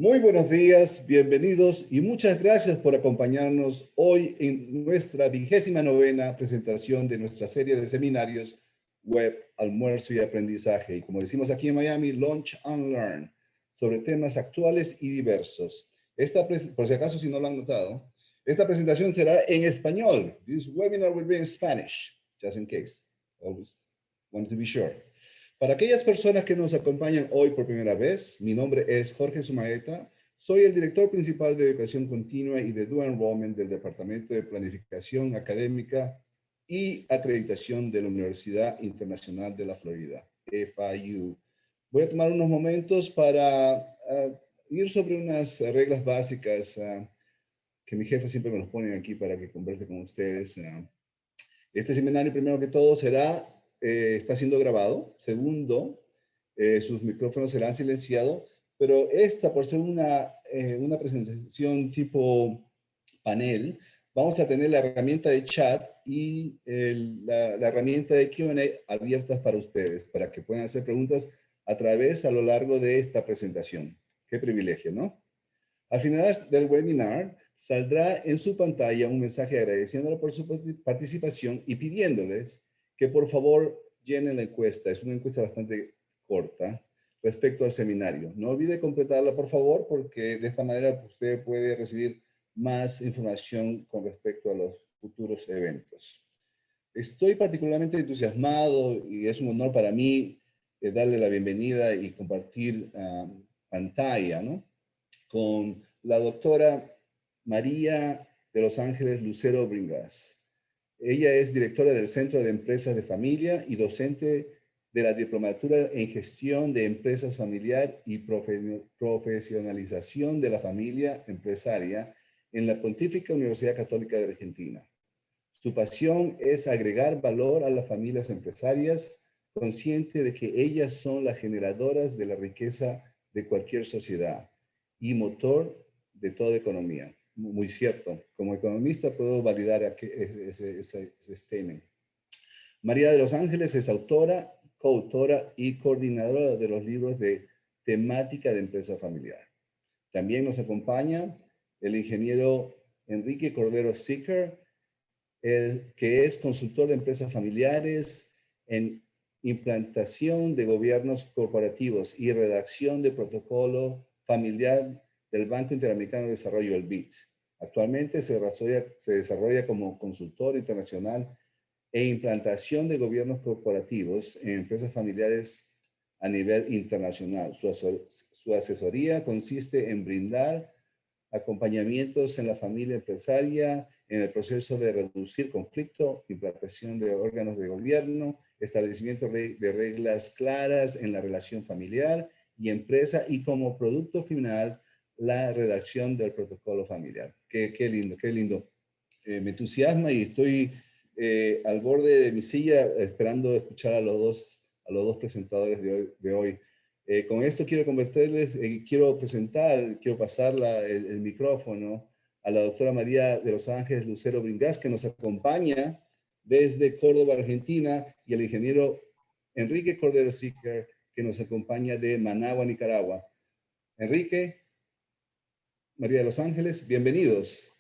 Muy buenos días, bienvenidos y muchas gracias por acompañarnos hoy en nuestra 29ª presentación de nuestra serie de seminarios Web, Almuerzo y Aprendizaje. Y como decimos aquí en Miami, Launch and Learn, sobre temas actuales y diversos. Por si acaso, si no lo han notado, esta presentación será en español. This webinar will be in Spanish, just in case. Always want to be sure. Para aquellas personas que nos acompañan hoy por primera vez, mi nombre es Jorge Sumaeta, soy el director principal de Educación Continua y de Dual Enrollment del Departamento de Planificación Académica y Acreditación de la Universidad Internacional de la Florida, FIU. Voy a tomar unos momentos para ir sobre unas reglas básicas que mi jefe siempre me los pone aquí para que converse con ustedes. Este seminario, primero que todo, está siendo grabado. Segundo, sus micrófonos serán silenciados, pero esta, por ser una presentación tipo panel, vamos a tener la herramienta de chat y la herramienta de Q&A abiertas para ustedes, para que puedan hacer preguntas a lo largo de esta presentación. Qué privilegio, ¿no? Al final del webinar, saldrá en su pantalla un mensaje agradeciéndole por su participación y pidiéndoles que por favor llenen la encuesta. Es una encuesta bastante corta respecto al seminario. No olvide completarla, por favor, porque de esta manera usted puede recibir más información con respecto a los futuros eventos. Estoy particularmente entusiasmado y es un honor para mí darle la bienvenida y compartir pantalla, ¿no?, con la doctora María de Los Ángeles Lucero Bringas. Ella es directora del Centro de Empresas de Familia y docente de la Diplomatura en Gestión de Empresas Familiar y Profesionalización de la Familia Empresaria en la Pontificia Universidad Católica de Argentina. Su pasión es agregar valor a las familias empresarias, consciente de que ellas son las generadoras de la riqueza de cualquier sociedad y motor de toda economía. Muy cierto. Como economista puedo validar ese statement. María de Los Ángeles es autora, coautora y coordinadora de los libros de temática de empresa familiar. También nos acompaña el ingeniero Enrique Cordero Sicker, que es consultor de empresas familiares en implantación de gobiernos corporativos y redacción de protocolo familiar del Banco Interamericano de Desarrollo, el BID. Actualmente se desarrolla como consultor internacional e implantación de gobiernos corporativos en empresas familiares a nivel internacional. Su asesoría consiste en brindar acompañamientos en la familia empresaria, en el proceso de reducir conflicto, implantación de órganos de gobierno, establecimiento de reglas claras en la relación familiar y empresa, y como producto final, la redacción del protocolo familiar. Qué lindo, qué lindo. Me entusiasma y estoy al borde de mi silla esperando escuchar a los dos presentadores de hoy. Con esto quiero quiero pasar el micrófono a la doctora María de Los Ángeles Lucero Bringas, que nos acompaña desde Córdoba, Argentina, y el ingeniero Enrique Cordero Sicker, que nos acompaña de Managua, Nicaragua. Enrique, María de Los Ángeles, bienvenidos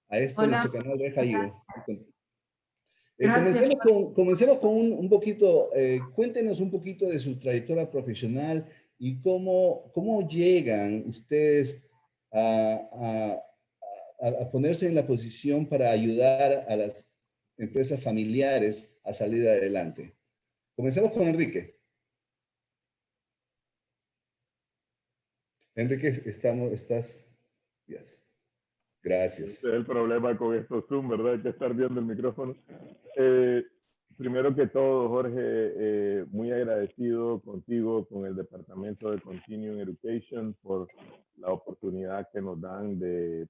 a Hola, nuestro canal de FIU. gracias. Comencemos con un poquito, cuéntenos un poquito de su trayectoria profesional y cómo llegan ustedes a ponerse en la posición para ayudar a las empresas familiares a salir adelante. Comencemos con Enrique. Enrique, estás. Yes. Gracias. Ese es el problema con estos Zoom, ¿verdad? Hay que estar viendo el micrófono. Primero que todo, Jorge, muy agradecido contigo, con el Departamento de Continuing Education, por la oportunidad que nos dan de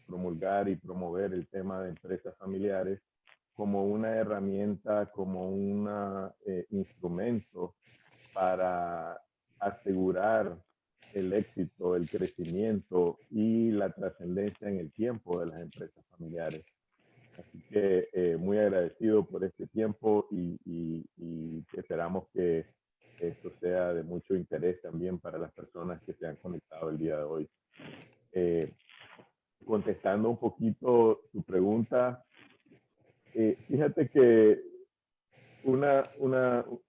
promulgar y promover el tema de empresas familiares como una herramienta, como un instrumento para asegurar el éxito, el crecimiento y la trascendencia en el tiempo de las empresas familiares. Así que muy agradecido por este tiempo y esperamos que esto sea de mucho interés también para las personas que se han conectado el día de hoy. Eh, Contestando un poquito tu pregunta, fíjate que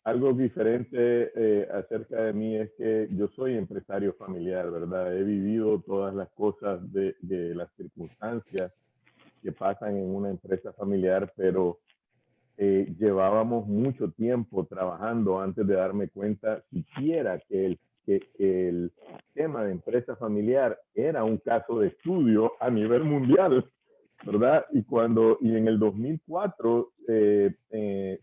algo diferente acerca de mí es que yo soy empresario familiar, ¿verdad? He vivido todas las cosas de las circunstancias que pasan en una empresa familiar, pero llevábamos mucho tiempo trabajando antes de darme cuenta siquiera que el tema de empresa familiar era un caso de estudio a nivel mundial, ¿verdad? Y en el 2004,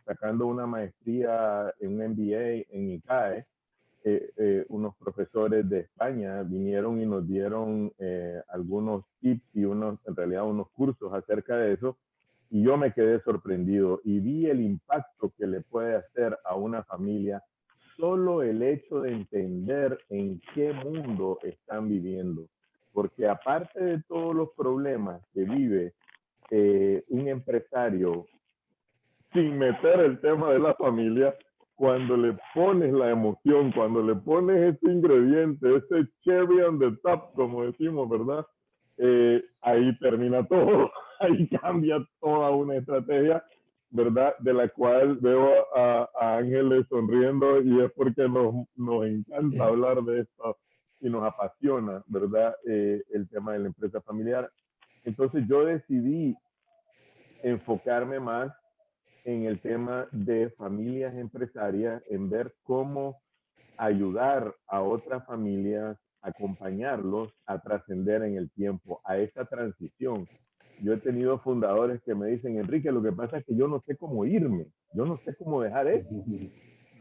sacando una maestría en un MBA en ICAE, unos profesores de España vinieron y nos dieron algunos tips y en realidad unos cursos acerca de eso, y yo me quedé sorprendido y vi el impacto que le puede hacer a una familia solo el hecho de entender en qué mundo están viviendo. Porque aparte de todos los problemas que vive un empresario sin meter el tema de la familia, cuando le pones la emoción, cuando le pones ese ingrediente, ese cherry on the top, como decimos, ¿verdad? Ahí termina todo, ahí cambia toda una estrategia, ¿verdad? De la cual veo a Ángeles sonriendo, y es porque nos encanta hablar de esto y nos apasiona, ¿verdad? El tema de la empresa familiar. Entonces yo decidí enfocarme más en el tema de familias empresarias, en ver cómo ayudar a otras familias, acompañarlos a trascender en el tiempo, a esa transición. Yo he tenido fundadores que me dicen, Enrique, lo que pasa es que yo no sé cómo irme, yo no sé cómo dejar esto.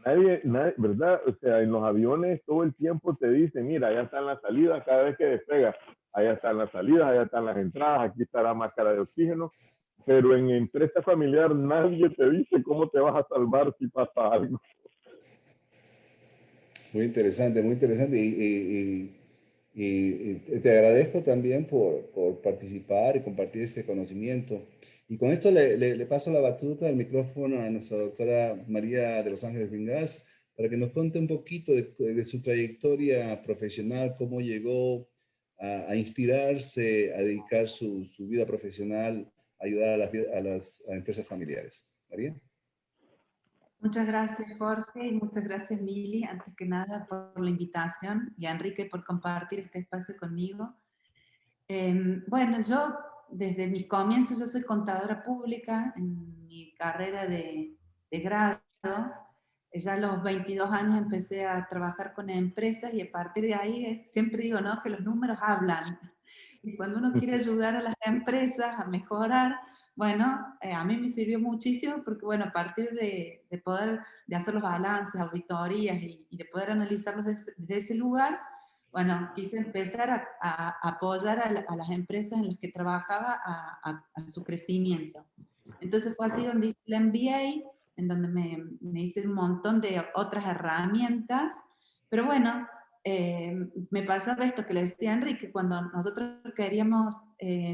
Nadie, ¿verdad? O sea, en los aviones todo el tiempo te dicen, mira, allá están las salidas cada vez que despegas, allá están las salidas, allá están las entradas, aquí está la máscara de oxígeno, pero en empresa familiar nadie te dice cómo te vas a salvar si pasa algo. Muy interesante. Y te agradezco también por participar y compartir este conocimiento. Y con esto le paso la batuta del micrófono a nuestra doctora María de Los Ángeles Vingas para que nos cuente un poquito de su trayectoria profesional, cómo llegó a inspirarse, a dedicar su vida profesional a ayudar a empresas familiares. María. Muchas gracias, Jorge, y muchas gracias, Mili, antes que nada, por la invitación, y a Enrique por compartir este espacio conmigo. Bueno, yo, desde mis comienzos, yo soy contadora pública en mi carrera de grado. Ya a los 22 años empecé a trabajar con empresas, y a partir de ahí siempre digo, ¿no?, que los números hablan. Y cuando uno quiere ayudar a las empresas a mejorar, bueno, a mí me sirvió muchísimo porque, bueno, a partir de poder de hacer los balances, auditorías y de poder analizarlos desde ese lugar, bueno, quise empezar a apoyar a las empresas en las que trabajaba a su crecimiento. Entonces fue así donde hice el MBA, en donde me hice un montón de otras herramientas, pero bueno, me pasaba esto que le decía a Enrique, cuando nosotros queríamos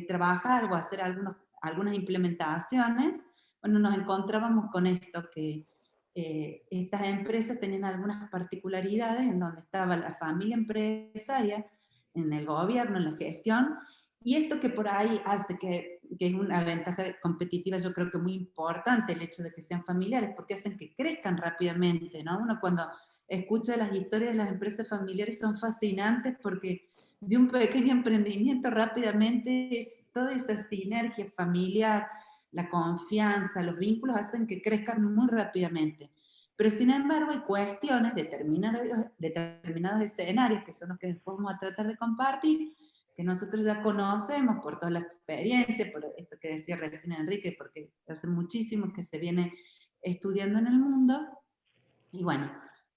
trabajar o hacer algunas implementaciones, bueno, nos encontrábamos con esto, que estas empresas tenían algunas particularidades en donde estaba la familia empresaria, en el gobierno, en la gestión, y esto que por ahí hace que es una ventaja competitiva, yo creo que muy importante el hecho de que sean familiares, porque hacen que crezcan rápidamente, ¿no? Uno cuando escucha las historias de las empresas familiares son fascinantes porque de un pequeño emprendimiento rápidamente es toda esa sinergia familiar, la confianza, los vínculos hacen que crezcan muy rápidamente. Pero sin embargo hay cuestiones, determinados escenarios, que son los que después vamos a tratar de compartir, que nosotros ya conocemos por toda la experiencia, por esto que decía recién Enrique, porque hace muchísimo que se viene estudiando en el mundo, y bueno,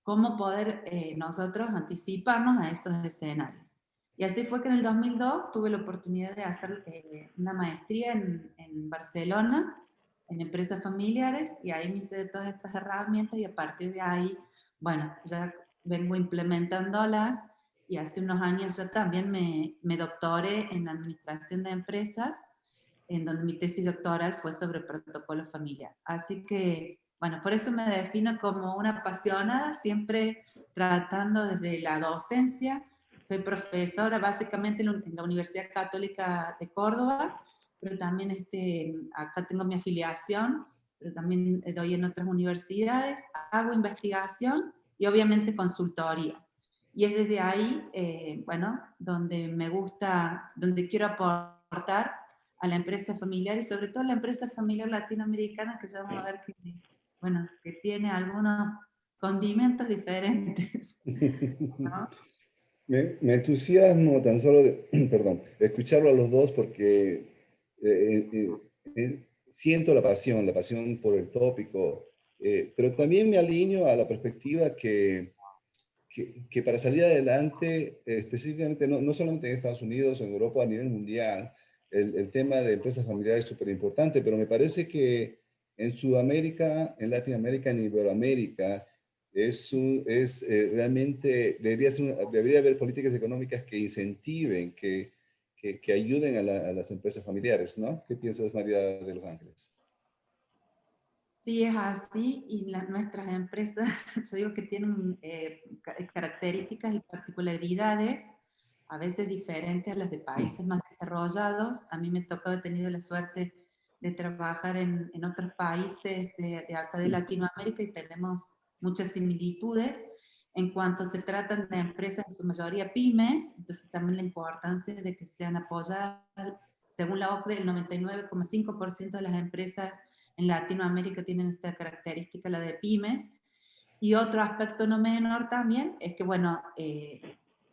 cómo poder nosotros anticiparnos a esos escenarios. Y así fue que en el 2002 tuve la oportunidad de hacer una maestría en Barcelona, en empresas familiares, y ahí me hice de todas estas herramientas, y a partir de ahí, bueno, ya vengo implementándolas, y hace unos años ya también me doctoré en administración de empresas, en donde mi tesis doctoral fue sobre protocolo familiar. Así que bueno, por eso me defino como una apasionada, siempre tratando desde la docencia. Soy profesora básicamente en la Universidad Católica de Córdoba, pero también acá tengo mi afiliación, pero también doy en otras universidades, hago investigación y obviamente consultoría. Y es desde ahí, bueno, donde me gusta, donde quiero aportar a la empresa familiar y sobre todo a la empresa familiar latinoamericana, que ya vamos a ver que, bueno, que tiene algunos condimentos diferentes, ¿no? Me entusiasmo tan solo de, perdón, de escucharlo a los dos porque siento la pasión por el tópico, pero también me alineo a la perspectiva que para salir adelante, específicamente no solamente en Estados Unidos o en Europa, a nivel mundial, el tema de empresas familiares es súper importante, pero me parece que en Sudamérica, en Latinoamérica, en Iberoamérica, realmente debería haber políticas económicas que incentiven, que ayuden a las empresas familiares, ¿no? ¿Qué piensas, María de Los Ángeles? Sí, es así, y nuestras empresas, yo digo que tienen características y particularidades, a veces diferentes a las de países más desarrollados. A mí me tocó, he tenido la suerte de trabajar en otros países de acá de Latinoamérica y tenemos muchas similitudes en cuanto se tratan de empresas, en su mayoría pymes, entonces también la importancia de que sean apoyadas, según la OCDE, el 99,5% de las empresas en Latinoamérica tienen esta característica, la de pymes. Y otro aspecto no menor también es que, bueno,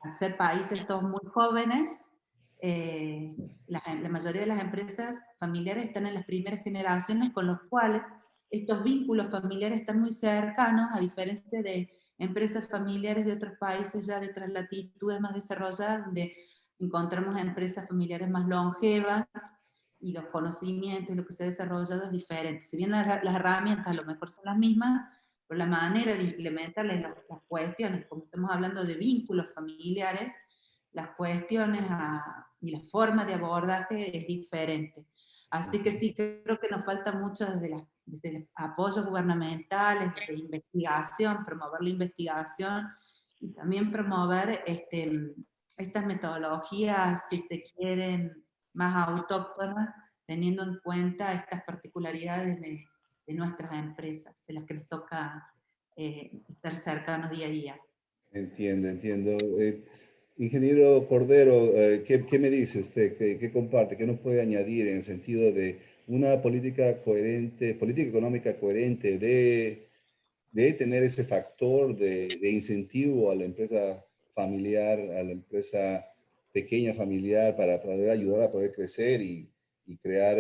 al ser países todos muy jóvenes, la mayoría de las empresas familiares están en las primeras generaciones, con los cuales estos vínculos familiares están muy cercanos, a diferencia de empresas familiares de otros países ya de otras latitudes más desarrolladas, donde encontramos empresas familiares más longevas, y los conocimientos y lo que se ha desarrollado es diferente. Si bien las herramientas a lo mejor son las mismas, pero la manera de implementar las cuestiones, como estamos hablando de vínculos familiares, las cuestiones y la forma de abordaje es diferente. Así que sí, creo que nos falta mucho desde apoyos gubernamentales, desde investigación, promover la investigación y también promover estas metodologías, si se quieren, más autóctonas, teniendo en cuenta estas particularidades de nuestras empresas, de las que nos toca estar cercanos día a día. Entiendo, entiendo. Ingeniero Cordero, ¿qué me dice usted? ¿Qué comparte? ¿Qué nos puede añadir en el sentido de una política coherente, política económica coherente de tener ese factor de incentivo a la empresa familiar, a la empresa pequeña familiar para poder ayudar a poder crecer y crear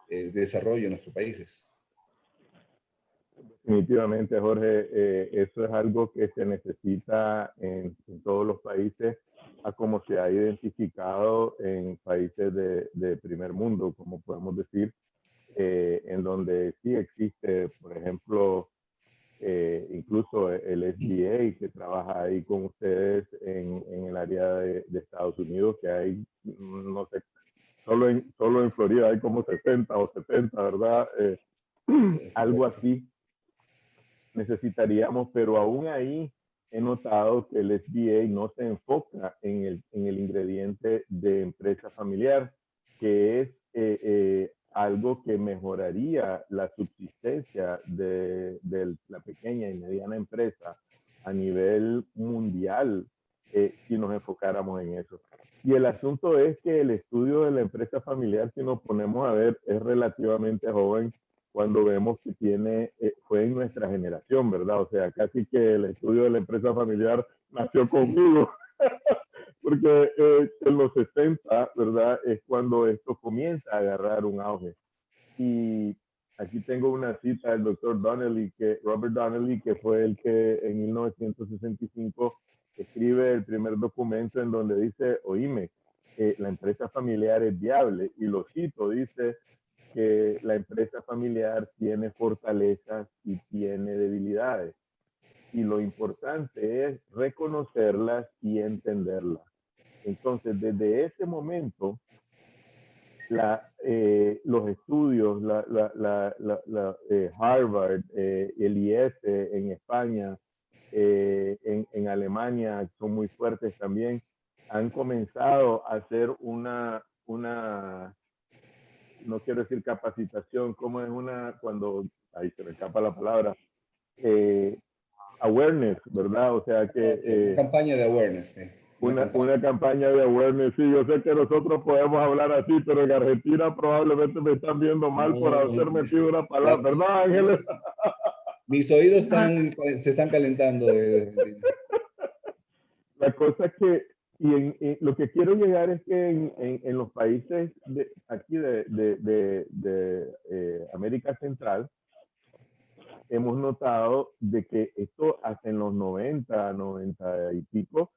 desarrollo en nuestros países? Definitivamente, Jorge, eso es algo que se necesita en todos los países, a como se ha identificado en países de primer mundo, como podemos decir, en donde sí existe, por ejemplo, incluso el SBA que trabaja ahí con ustedes en el área de Estados Unidos, que hay, no sé, solo en Florida hay como 60 o 70, ¿verdad? Algo así necesitaríamos, pero aún ahí he notado que el SBA no se enfoca en el ingrediente de empresa familiar, que es algo que mejoraría la subsistencia de la pequeña y mediana empresa a nivel mundial si nos enfocáramos en eso. Y el asunto es que el estudio de la empresa familiar, si nos ponemos a ver, es relativamente joven cuando vemos que fue en nuestra generación, ¿verdad? O sea, casi que el estudio de la empresa familiar nació conmigo, porque en los 60, ¿verdad? Es cuando esto comienza a agarrar un auge. Y aquí tengo una cita del doctor Robert Donnelly, que fue el que en 1965 escribe el primer documento en donde dice, oíme, la empresa familiar es viable, y lo cito, dice que la empresa familiar tiene fortalezas y tiene debilidades, y lo importante es reconocerlas y entenderlas. Entonces, desde ese momento, los estudios, Harvard, el IS en España, en Alemania son muy fuertes también, han comenzado a hacer una no quiero decir capacitación, como es cuando, ahí se me escapa la palabra, awareness, ¿verdad? O sea que... una campaña de awareness. Una campaña de awareness, sí, yo sé que nosotros podemos hablar así, pero en Argentina probablemente me están viendo mal por haber metido una palabra, ¿verdad, Ángeles? Mis oídos se están calentando. La cosa es que, lo que quiero llegar es que en los países aquí de América Central, hemos notado de que esto hasta en los 90 y pico,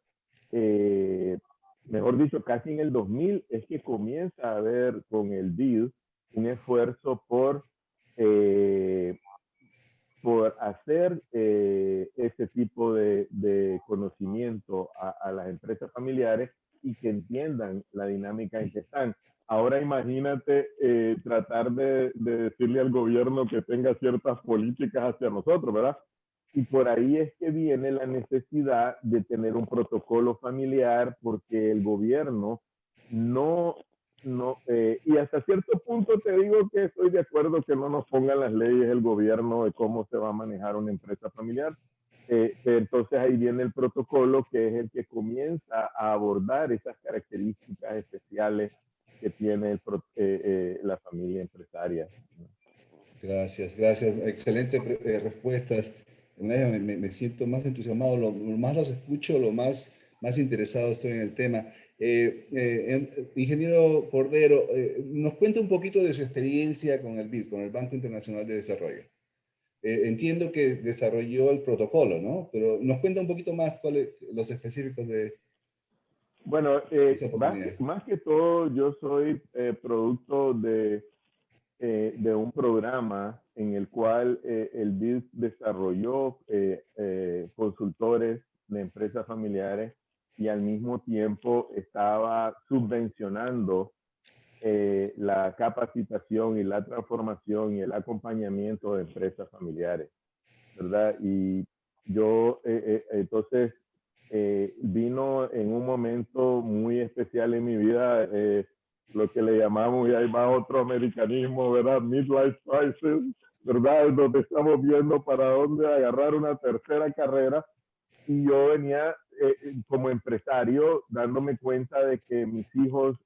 mejor dicho, casi en el 2000 es que comienza a haber con el BID un esfuerzo por hacer ese tipo de conocimiento a las empresas familiares y que entiendan la dinámica en que están. Ahora imagínate tratar de decirle al gobierno que tenga ciertas políticas hacia nosotros, ¿verdad? Y por ahí es que viene la necesidad de tener un protocolo familiar porque el gobierno y hasta cierto punto te digo que estoy de acuerdo que no nos pongan las leyes el gobierno de cómo se va a manejar una empresa familiar. Entonces ahí viene el protocolo que es el que comienza a abordar esas características especiales que tiene la familia empresaria. Gracias, gracias. Excelentes respuestas. Me siento más entusiasmado, lo más los escucho, más interesado estoy en el tema. Ingeniero Cordero, nos cuenta un poquito de su experiencia con el BID, con el Banco Internacional de Desarrollo. Entiendo que desarrolló el protocolo, ¿no? Pero nos cuenta un poquito más los específicos de bueno, esa oportunidad. más que todo, yo soy producto de un programa en el cual el BID desarrolló consultores de empresas familiares y al mismo tiempo estaba subvencionando la capacitación y la transformación y el acompañamiento de empresas familiares, ¿verdad? Y yo, entonces, vino en un momento muy especial en mi vida, lo que le llamamos, y hay más otro americanismo, ¿verdad? Midlife crisis, ¿verdad? Donde estamos viendo para dónde agarrar una tercera carrera. Y yo venía como empresario dándome cuenta de que mis hijos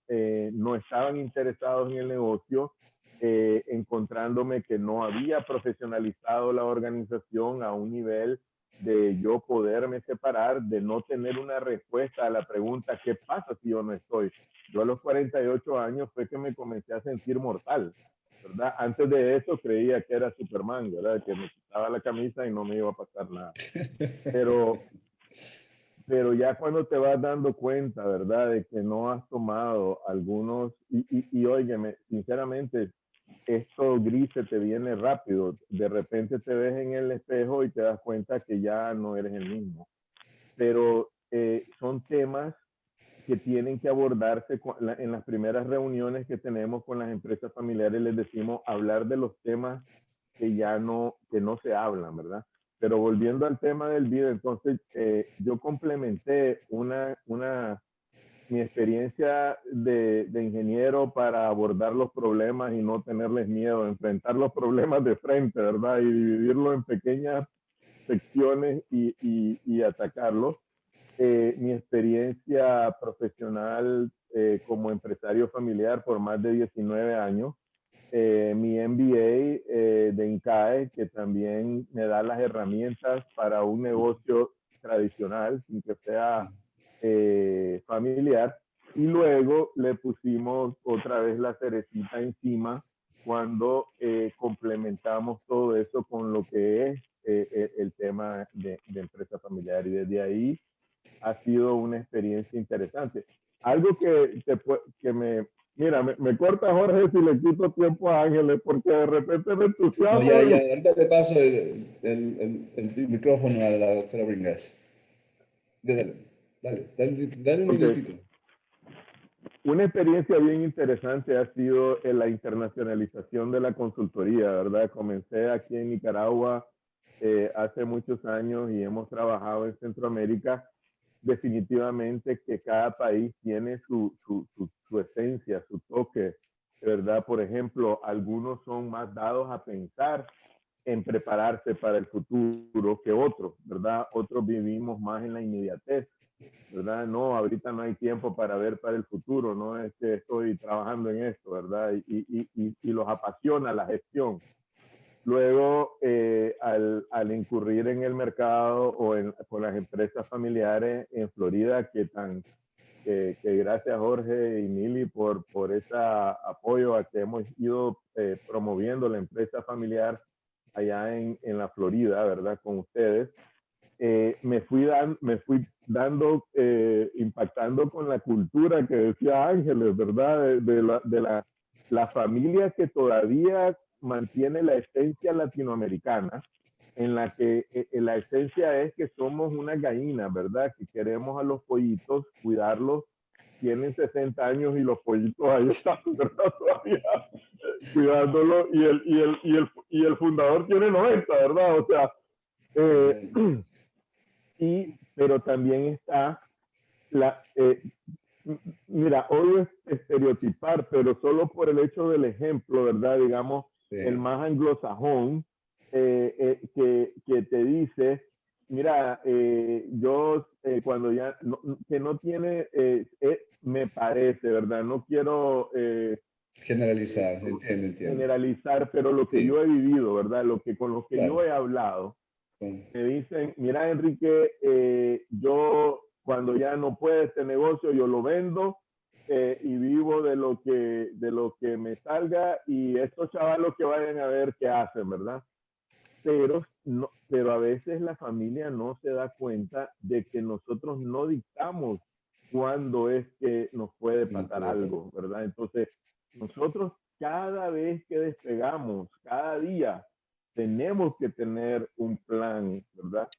no estaban interesados en el negocio, encontrándome que no había profesionalizado la organización a un nivel de yo poderme separar, de no tener una respuesta a la pregunta, ¿qué pasa si yo no estoy? Yo a los 48 años fue que me comencé a sentir mortal, ¿verdad? Antes de eso creía que era Superman, ¿verdad? Que me quitaba la camisa y no me iba a pasar nada. Pero ya cuando te vas dando cuenta, ¿verdad? De que no has tomado algunos, y óyeme, sinceramente, esto gris se te viene rápido. De repente te ves en el espejo y te das cuenta que ya no eres el mismo. Pero son temas que tienen que abordarse en las primeras reuniones que tenemos con las empresas familiares. Les decimos hablar de los temas que no se hablan, ¿verdad? Pero volviendo al tema del BID, entonces yo complementé mi experiencia de ingeniero para abordar los problemas y no tenerles miedo, enfrentar los problemas de frente, ¿verdad? Y dividirlo en pequeñas secciones y atacarlos. Mi experiencia profesional como empresario familiar por más de 19 años, mi MBA de INCAE, que también me da las herramientas para un negocio tradicional, sin que sea familiar. Y luego le pusimos otra vez la cerecita encima cuando complementamos todo eso con lo que es el tema de empresa familiar. Y desde ahí ha sido una experiencia interesante. Algo que me corta Jorge si le quito tiempo a Ángeles, porque de repente me entusiasmo. No, ya, ahorita le paso el micrófono a la doctora Bringas. Dale un minutito. Una experiencia bien interesante ha sido en la internacionalización de la consultoría, ¿verdad? Comencé aquí en Nicaragua hace muchos años y hemos trabajado en Centroamérica. Definitivamente que cada país tiene su esencia, su toque, ¿verdad? Por ejemplo, algunos son más dados a pensar en prepararse para el futuro que otros, ¿verdad? Otros vivimos más en la inmediatez, ¿verdad? No, ahorita no hay tiempo para ver para el futuro, no es que estoy trabajando en esto, ¿verdad? Y los apasiona la gestión. Luego, al incurrir en el mercado o con las empresas familiares en Florida, que gracias Jorge y Mili por ese apoyo a que hemos ido promoviendo la empresa familiar allá en la Florida, ¿verdad? Con ustedes. Me fui dando, impactando con la cultura que decía Ángeles, ¿verdad? De la familia que todavía mantiene la esencia latinoamericana, en la que la esencia es que somos una gallina, ¿verdad? Que queremos a los pollitos, cuidarlos, tienen 60 años y los pollitos ahí están, ¿verdad? Todavía cuidándolos, y el fundador tiene 90, ¿verdad? O sea, pero también está mira, hoy es estereotipar, pero solo por el hecho del ejemplo, ¿verdad? Digamos, sí, el más anglosajón que te dice, mira, yo cuando ya, que no tiene, me parece, ¿verdad? No quiero generalizar, entiendo. Generalizar, pero lo que yo he vivido, ¿verdad? Con lo que yo he hablado, me dicen, mira, Enrique, yo cuando ya no puede este negocio, yo lo vendo y vivo de lo que me salga, y estos chavalos que vayan a ver qué hacen, ¿verdad? Pero a veces la familia no se da cuenta de que nosotros no dictamos cuándo es que nos puede pasar algo, ¿verdad? Entonces, nosotros cada vez que despegamos, cada día, tenemos que tener un plan, ¿verdad?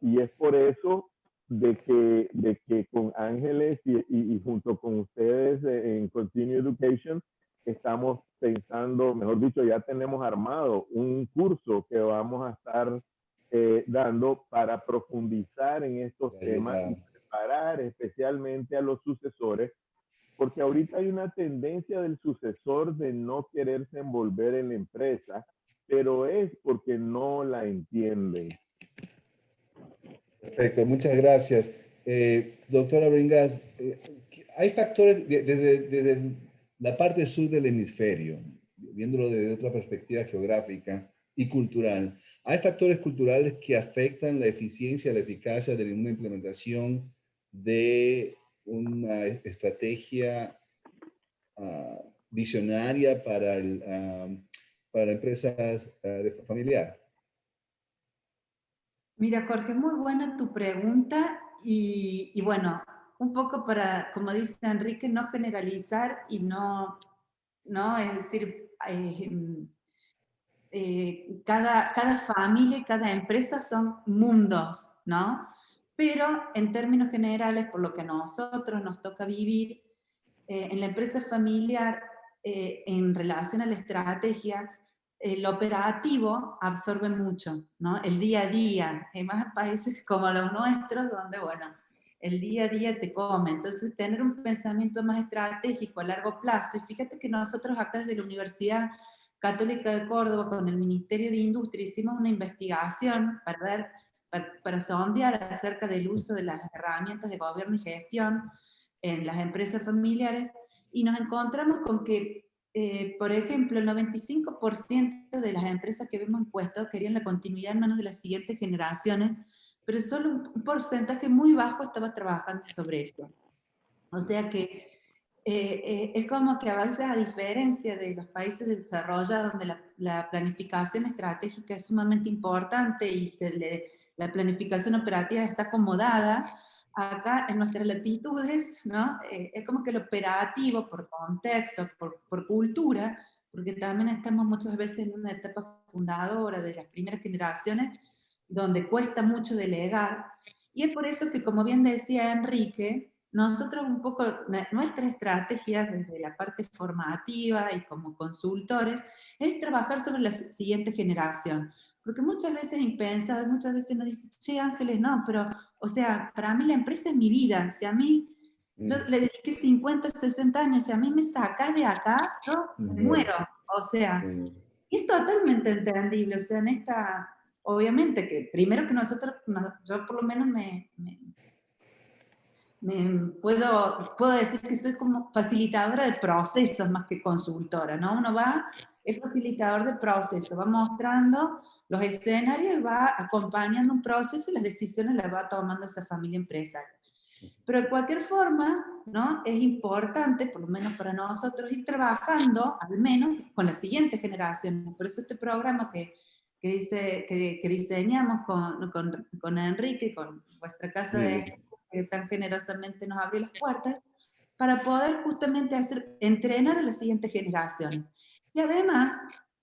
Y es por eso de que con Ángeles y junto con ustedes en Continue Education estamos pensando, mejor dicho, ya tenemos armado un curso que vamos a estar dando para profundizar en estos temas y preparar especialmente a los sucesores, porque ahorita hay una tendencia del sucesor de no quererse envolver en la empresa, pero es porque no la entienden. Perfecto, muchas gracias. Doctora Bringas, hay factores desde la parte sur del hemisferio, viéndolo desde otra perspectiva geográfica y cultural, hay factores culturales que afectan la eficiencia, la eficacia de una implementación de una estrategia visionaria para la empresa familiar. Mira, Jorge, muy buena tu pregunta y bueno, un poco para, como dice Enrique, no generalizar y no es decir, cada familia y cada empresa son mundos, ¿no? Pero en términos generales, por lo que a nosotros nos toca vivir, en la empresa familiar, en relación a la estrategia, lo operativo absorbe mucho, ¿no? El día a día. Hay más países como los nuestros donde, bueno, el día a día te come. Entonces, tener un pensamiento más estratégico a largo plazo. Y fíjate que nosotros acá desde la Universidad Católica de Córdoba, con el Ministerio de Industria, hicimos una investigación para sondear acerca del uso de las herramientas de gobierno y gestión en las empresas familiares, y nos encontramos con que, por ejemplo, el 95% de las empresas que vemos encuestadas querían la continuidad en manos de las siguientes generaciones, pero solo un porcentaje muy bajo estaba trabajando sobre eso. O sea que es como que a veces, a diferencia de los países desarrollados, donde la planificación estratégica es sumamente importante y la planificación operativa está acomodada, acá en nuestras latitudes, ¿no? Es como que lo operativo, por contexto, por cultura, porque también estamos muchas veces en una etapa fundadora de las primeras generaciones, donde cuesta mucho delegar, y es por eso que, como bien decía Enrique, nosotros un poco, nuestra estrategia desde la parte formativa y como consultores, es trabajar sobre la siguiente generación. Porque muchas veces impensado, muchas veces nos dicen, sí, Ángeles, no, pero, o sea, para mí la empresa es mi vida. Si a mí, yo le dediqué 50, 60 años, si a mí me sacas de acá, yo me muero. O sea, y es totalmente entendible. O sea, en esta, obviamente que primero que nosotros, yo por lo menos puedo decir que soy como facilitadora de procesos más que consultora, ¿no? Uno va, es facilitador de procesos, va mostrando los escenarios y va acompañando un proceso y las decisiones las va tomando esa familia empresaria. Pero de cualquier forma, ¿no? Es importante, por lo menos para nosotros, ir trabajando al menos con las siguientes generaciones. Por eso este programa que diseñamos con Enrique, con vuestra casa de que tan generosamente nos abrió las puertas, para poder justamente entrenar a las siguientes generaciones. Y además,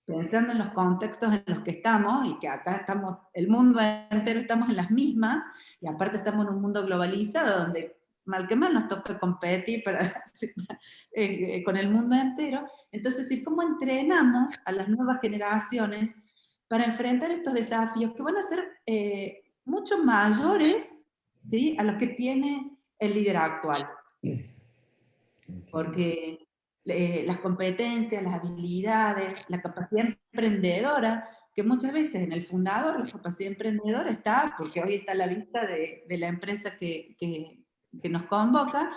pensando en los contextos en los que estamos, y que acá estamos, el mundo entero estamos en las mismas, y aparte estamos en un mundo globalizado, donde mal que mal nos toca competir con el mundo entero. Entonces, ¿cómo entrenamos a las nuevas generaciones para enfrentar estos desafíos que van a ser mucho mayores, ¿sí?, a los que tiene el líder actual? Porque las competencias, las habilidades, la capacidad emprendedora, que muchas veces en el fundador la capacidad emprendedora está, porque hoy está a la vista de la empresa que nos convoca,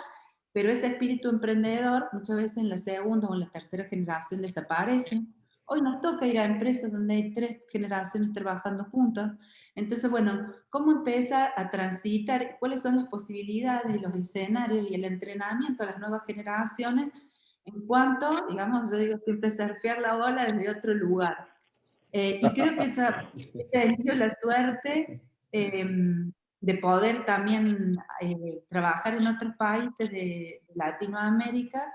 pero ese espíritu emprendedor muchas veces en la segunda o en la tercera generación desaparece. Hoy nos toca ir a empresas donde hay 3 generaciones trabajando juntas. Entonces, bueno, ¿cómo empezar a transitar? ¿Cuáles son las posibilidades y los escenarios y el entrenamiento a las nuevas generaciones en cuanto, digamos, yo digo siempre surfear la ola desde otro lugar? Y creo que he tenido la suerte de poder también trabajar en otros países de Latinoamérica,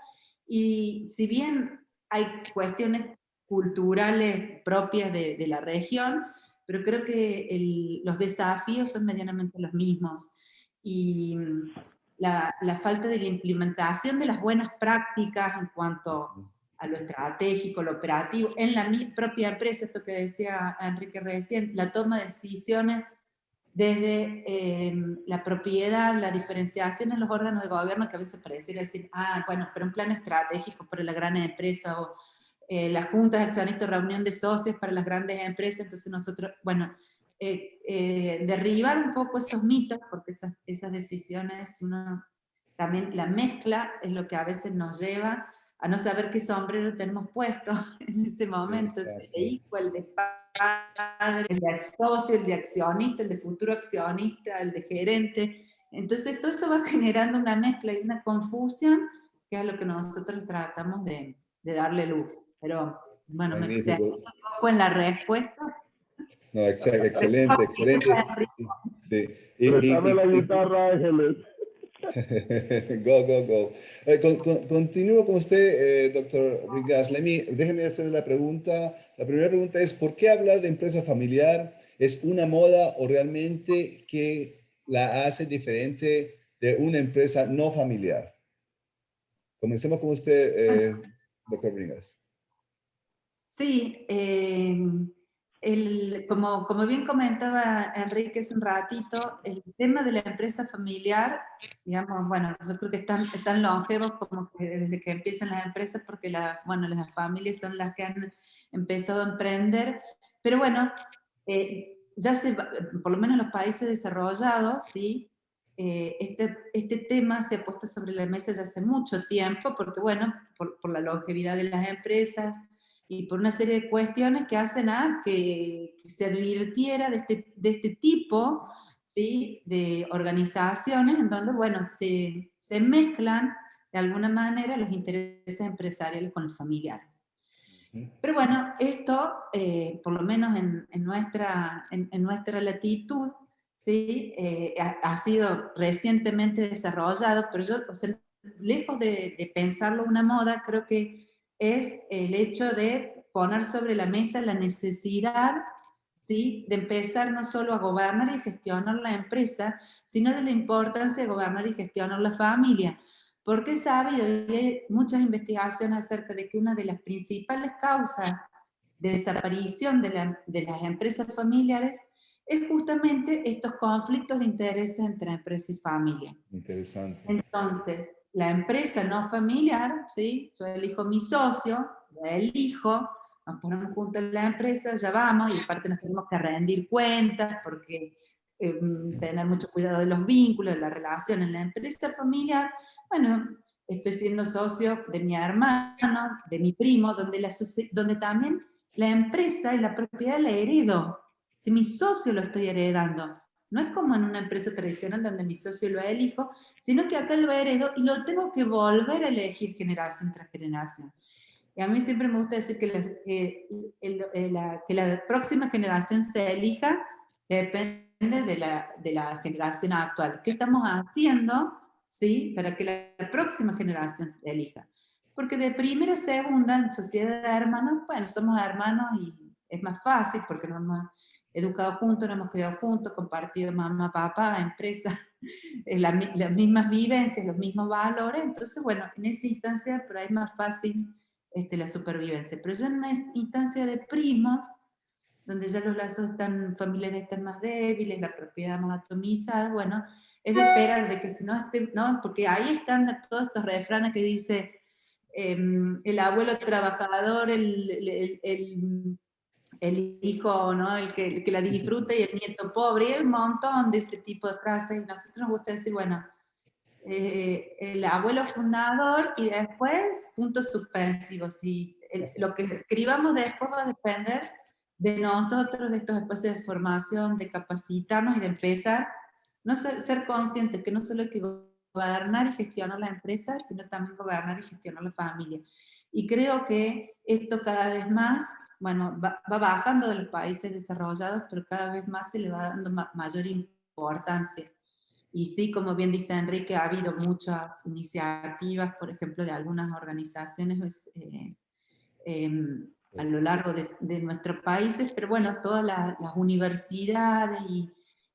y si bien hay cuestiones culturales propias de la región, pero creo que los desafíos son medianamente los mismos. Y la falta de la implementación de las buenas prácticas en cuanto a lo estratégico, lo operativo, en la propia empresa, esto que decía Enrique recién, la toma de decisiones desde la propiedad, la diferenciación en los órganos de gobierno, que a veces pareciera decir, bueno, pero un plan estratégico para la gran empresa, o las juntas de accionistas, reunión de socios para las grandes empresas. Entonces nosotros, bueno, derribar un poco esos mitos, porque esas decisiones, también la mezcla es lo que a veces nos lleva a no saber qué sombrero tenemos puesto en ese momento. Es el de hijo, el de padre, el de socio, el de accionista, el de futuro accionista, el de gerente. Entonces todo eso va generando una mezcla y una confusión, que es lo que nosotros tratamos de darle luz. Pero bueno, me extendí un poco en la respuesta. No, excelente, excelente. Sí. Préstame la guitarra, Ángeles. Go. Continúo con usted, doctor Bringas. Déjeme hacer la pregunta. La primera pregunta es, ¿por qué hablar de empresa familiar? ¿Es una moda o realmente qué la hace diferente de una empresa no familiar? Comencemos con usted, doctor Bringas. Sí, como bien comentaba Enrique hace un ratito, el tema de la empresa familiar, digamos, bueno, yo creo que están longevos como que desde que empiezan las empresas, porque las familias son las que han empezado a emprender, pero bueno, por lo menos en los países desarrollados, ¿sí? Este tema se ha puesto sobre la mesa ya hace mucho tiempo, porque bueno, por la longevidad de las empresas, y por una serie de cuestiones que hacen a que se advirtiera de este tipo, ¿sí?, de organizaciones en donde, bueno, se mezclan de alguna manera los intereses empresariales con los familiares. Pero bueno, esto, por lo menos en nuestra latitud, ¿sí?, ha sido recientemente desarrollado, pero yo, o sea, lejos de pensarlo una moda, creo que es el hecho de poner sobre la mesa la necesidad, ¿sí? De empezar no solo a gobernar y gestionar la empresa, sino de la importancia de gobernar y gestionar la familia. Porque he sabido, y hay muchas investigaciones acerca de que una de las principales causas de desaparición de las empresas familiares es justamente estos conflictos de intereses entre empresa y familia. Interesante. Entonces, la empresa no familiar, ¿sí? Yo elijo mi socio, lo elijo, nos ponemos juntos en la empresa, ya vamos, y aparte nos tenemos que rendir cuentas, porque tener mucho cuidado de los vínculos, de la relación en la empresa familiar. Bueno, estoy siendo socio de mi hermano, de mi primo, donde también la empresa y la propiedad la heredo. Si mi socio lo estoy heredando, no es como en una empresa tradicional donde mi socio lo elijo, sino que acá lo heredo y lo tengo que volver a elegir generación tras generación. Y a mí siempre me gusta decir que la próxima generación se elija depende de la generación actual. ¿Qué estamos haciendo, sí, para que la próxima generación se elija? Porque de primera a segunda, en sociedad de hermanos, bueno, somos hermanos y es más fácil porque nos hemos educado juntos, nos hemos criado juntos, compartido mamá, papá, empresa, las mismas vivencias, los mismos valores. Entonces, bueno, en esa instancia por ahí es más fácil la supervivencia. Pero ya en una instancia de primos, donde ya los lazos familiares están más débiles, la propiedad más atomizada, bueno, es de esperar de que si no, no, porque ahí están todos estos refranes que dice el abuelo trabajador, el hijo, ¿no? el que la disfruta y el nieto pobre, y hay un montón de ese tipo de frases, y a nosotros nos gusta decir, bueno, el abuelo fundador y después puntos suspensivos. Y lo que escribamos después va a depender de nosotros, de estos espacios de formación, de capacitarnos y de empezar, no ser conscientes que no solo hay que gobernar y gestionar la empresa, sino también gobernar y gestionar la familia. Y creo que esto cada vez más, bueno, va bajando de los países desarrollados, pero cada vez más se le va dando mayor importancia. Y sí, como bien dice Enrique, ha habido muchas iniciativas, por ejemplo, de algunas organizaciones a lo largo de nuestros países, pero bueno, todas las universidades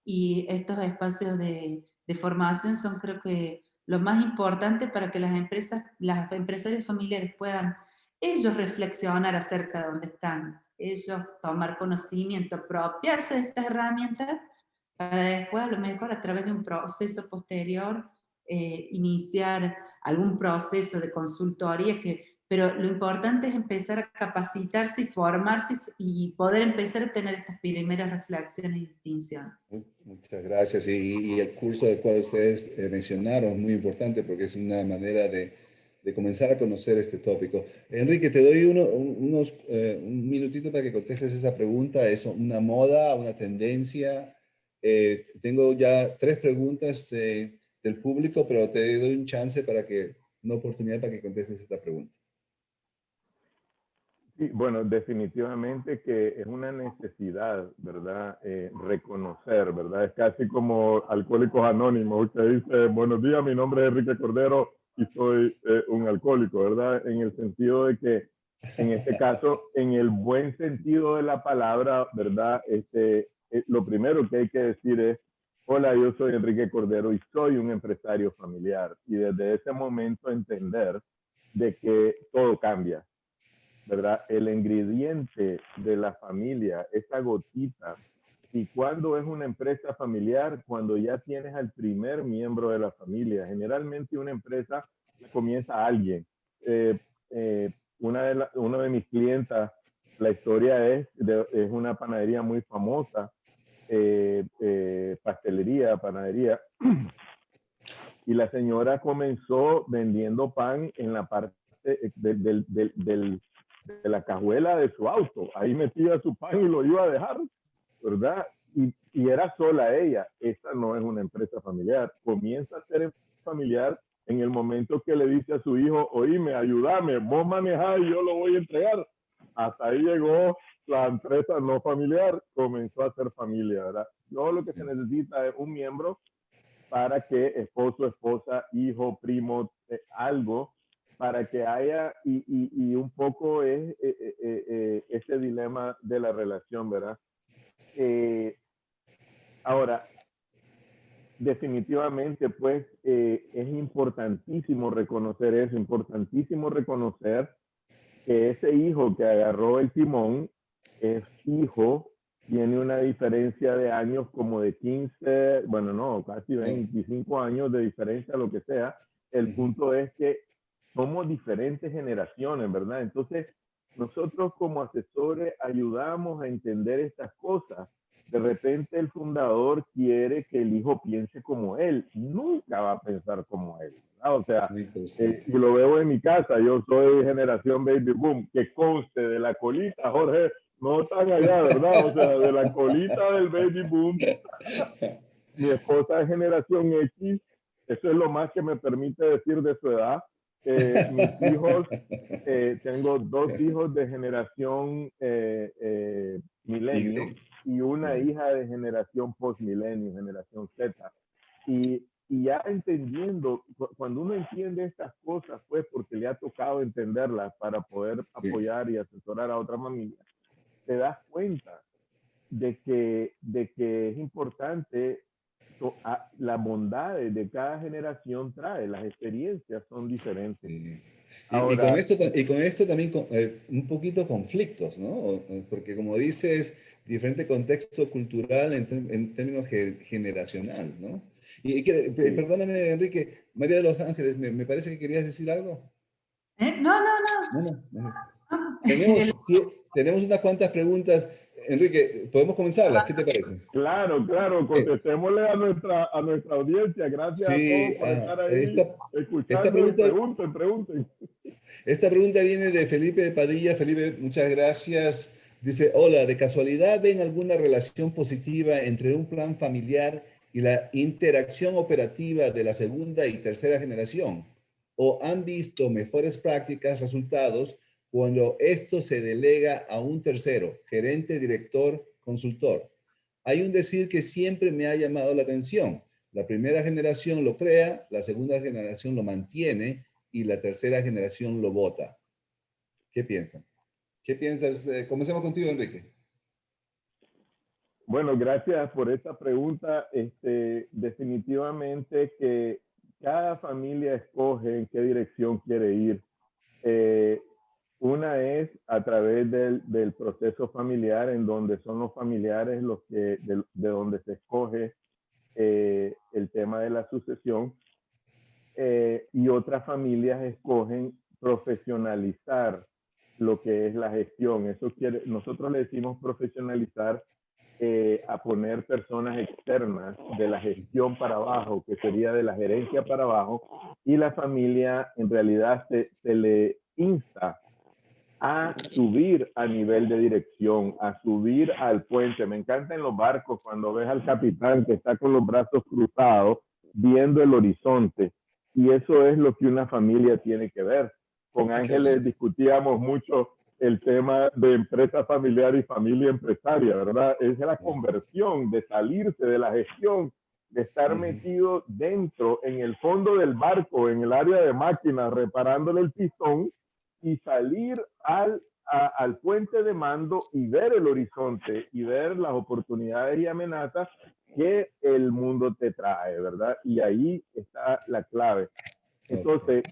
y estos espacios de formación son, creo que, lo más importante para que las empresarios familiares puedan ellos reflexionar acerca de dónde están, ellos tomar conocimiento, apropiarse de estas herramientas para después, a lo mejor a través de un proceso posterior, iniciar algún proceso de consultoría, pero lo importante es empezar a capacitarse y formarse y poder empezar a tener estas primeras reflexiones y distinciones. Muchas gracias. Y el curso del cual ustedes mencionaron es muy importante porque es una manera de comenzar a conocer este tópico. Enrique, te doy un minutito para que contestes esa pregunta. ¿Es una moda, una tendencia? Tengo ya 3 preguntas del público, pero te doy una oportunidad para que contestes esta pregunta. Sí, bueno, definitivamente que es una necesidad, ¿verdad? Reconocer, ¿verdad? Es casi como Alcohólicos Anónimos, que dice, buenos días, mi nombre es Enrique Cordero y soy un alcohólico, ¿verdad? En el sentido de que, en este caso, en el buen sentido de la palabra, ¿verdad? Lo primero que hay que decir es, hola, yo soy Enrique Cordero y soy un empresario familiar. Y desde ese momento entender de que todo cambia, ¿verdad? El ingrediente de la familia, esa gotita. ¿Y cuándo es una empresa familiar? Cuando ya tienes al primer miembro de la familia. Generalmente una empresa comienza a alguien. Una de mis clientas, la historia es una panadería muy famosa, pastelería, panadería, y la señora comenzó vendiendo pan en la parte de la cajuela de su auto. Ahí metía su pan y lo iba a dejar, ¿verdad? Y era sola ella. Esta no es una empresa familiar. Comienza a ser familiar en el momento que le dice a su hijo, oíme, ayúdame, vos manejás y yo lo voy a entregar. Hasta ahí llegó la empresa no familiar, comenzó a ser familia, ¿verdad? Luego lo que se necesita es un miembro para que esposo, esposa, hijo, primo, algo, para que haya, y un poco es ese dilema de la relación, ¿verdad? Ahora, definitivamente, pues, es importantísimo reconocer eso, importantísimo reconocer que ese hijo que agarró el timón es hijo, tiene una diferencia de años como de 15, bueno, no, casi 25 años de diferencia, lo que sea. El punto es que somos diferentes generaciones, ¿verdad? Entonces, nosotros como asesores ayudamos a entender estas cosas. De repente el fundador quiere que el hijo piense como él, nunca va a pensar como él, ¿verdad? O sea, y lo veo en mi casa, yo soy generación baby boom, que conste de la colita, Jorge, no tan allá, ¿verdad? O sea, de la colita del baby boom. Mi esposa es generación X, eso es lo más que me permite decir de su edad. Mis hijos, tengo 2 hijos de generación milenio y una hija de generación postmilenio, generación Z. Y ya entendiendo, cuando uno entiende estas cosas, pues porque le ha tocado entenderlas para poder apoyar y asesorar a otra familia, te das cuenta de que es importante la bondad de cada generación trae, las experiencias son diferentes. Sí. Ahora, y con esto también un poquito conflictos, ¿no? Porque como dices, diferente contexto cultural en términos generacional, ¿no? Perdóname, Enrique, María de los Ángeles, me parece que querías decir algo. No. No. Tenemos unas cuantas preguntas. Enrique, ¿podemos comenzarlas? ¿Qué te parece? Claro, contestémosle a nuestra audiencia. Gracias a todos por estar ahí escuchando y pregunten. Esta pregunta viene de Felipe Padilla. Felipe, muchas gracias. Dice, hola, ¿de casualidad ven alguna relación positiva entre un plan familiar y la interacción operativa de la segunda y tercera generación? ¿O han visto mejores prácticas, resultados, cuando esto se delega a un tercero, gerente, director, consultor? Hay un decir que siempre me ha llamado la atención. La primera generación lo crea, la segunda generación lo mantiene y la tercera generación lo vota. ¿Qué piensan? ¿Qué piensas? Comencemos contigo, Enrique. Bueno, gracias por esta pregunta. Definitivamente que cada familia escoge en qué dirección quiere ir. Una es a través del proceso familiar, en donde son los familiares los que, de donde se escoge el tema de la sucesión, y otras familias escogen profesionalizar lo que es la gestión. Nosotros le decimos profesionalizar a poner personas externas de la gestión para abajo, que sería de la gerencia para abajo, y la familia en realidad se le insta a subir a nivel de dirección, a subir al puente. Me encanta en los barcos cuando ves al capitán que está con los brazos cruzados viendo el horizonte, y eso es lo que una familia tiene que ver. Con Ángeles discutíamos mucho el tema de empresa familiar y familia empresaria, ¿verdad? Es la conversión de salirse de la gestión, de estar metido dentro, en el fondo del barco, en el área de máquinas, reparándole el pistón, y salir al puente de mando y ver el horizonte y ver las oportunidades y amenazas que el mundo te trae, ¿verdad? Y ahí está la clave. Entonces,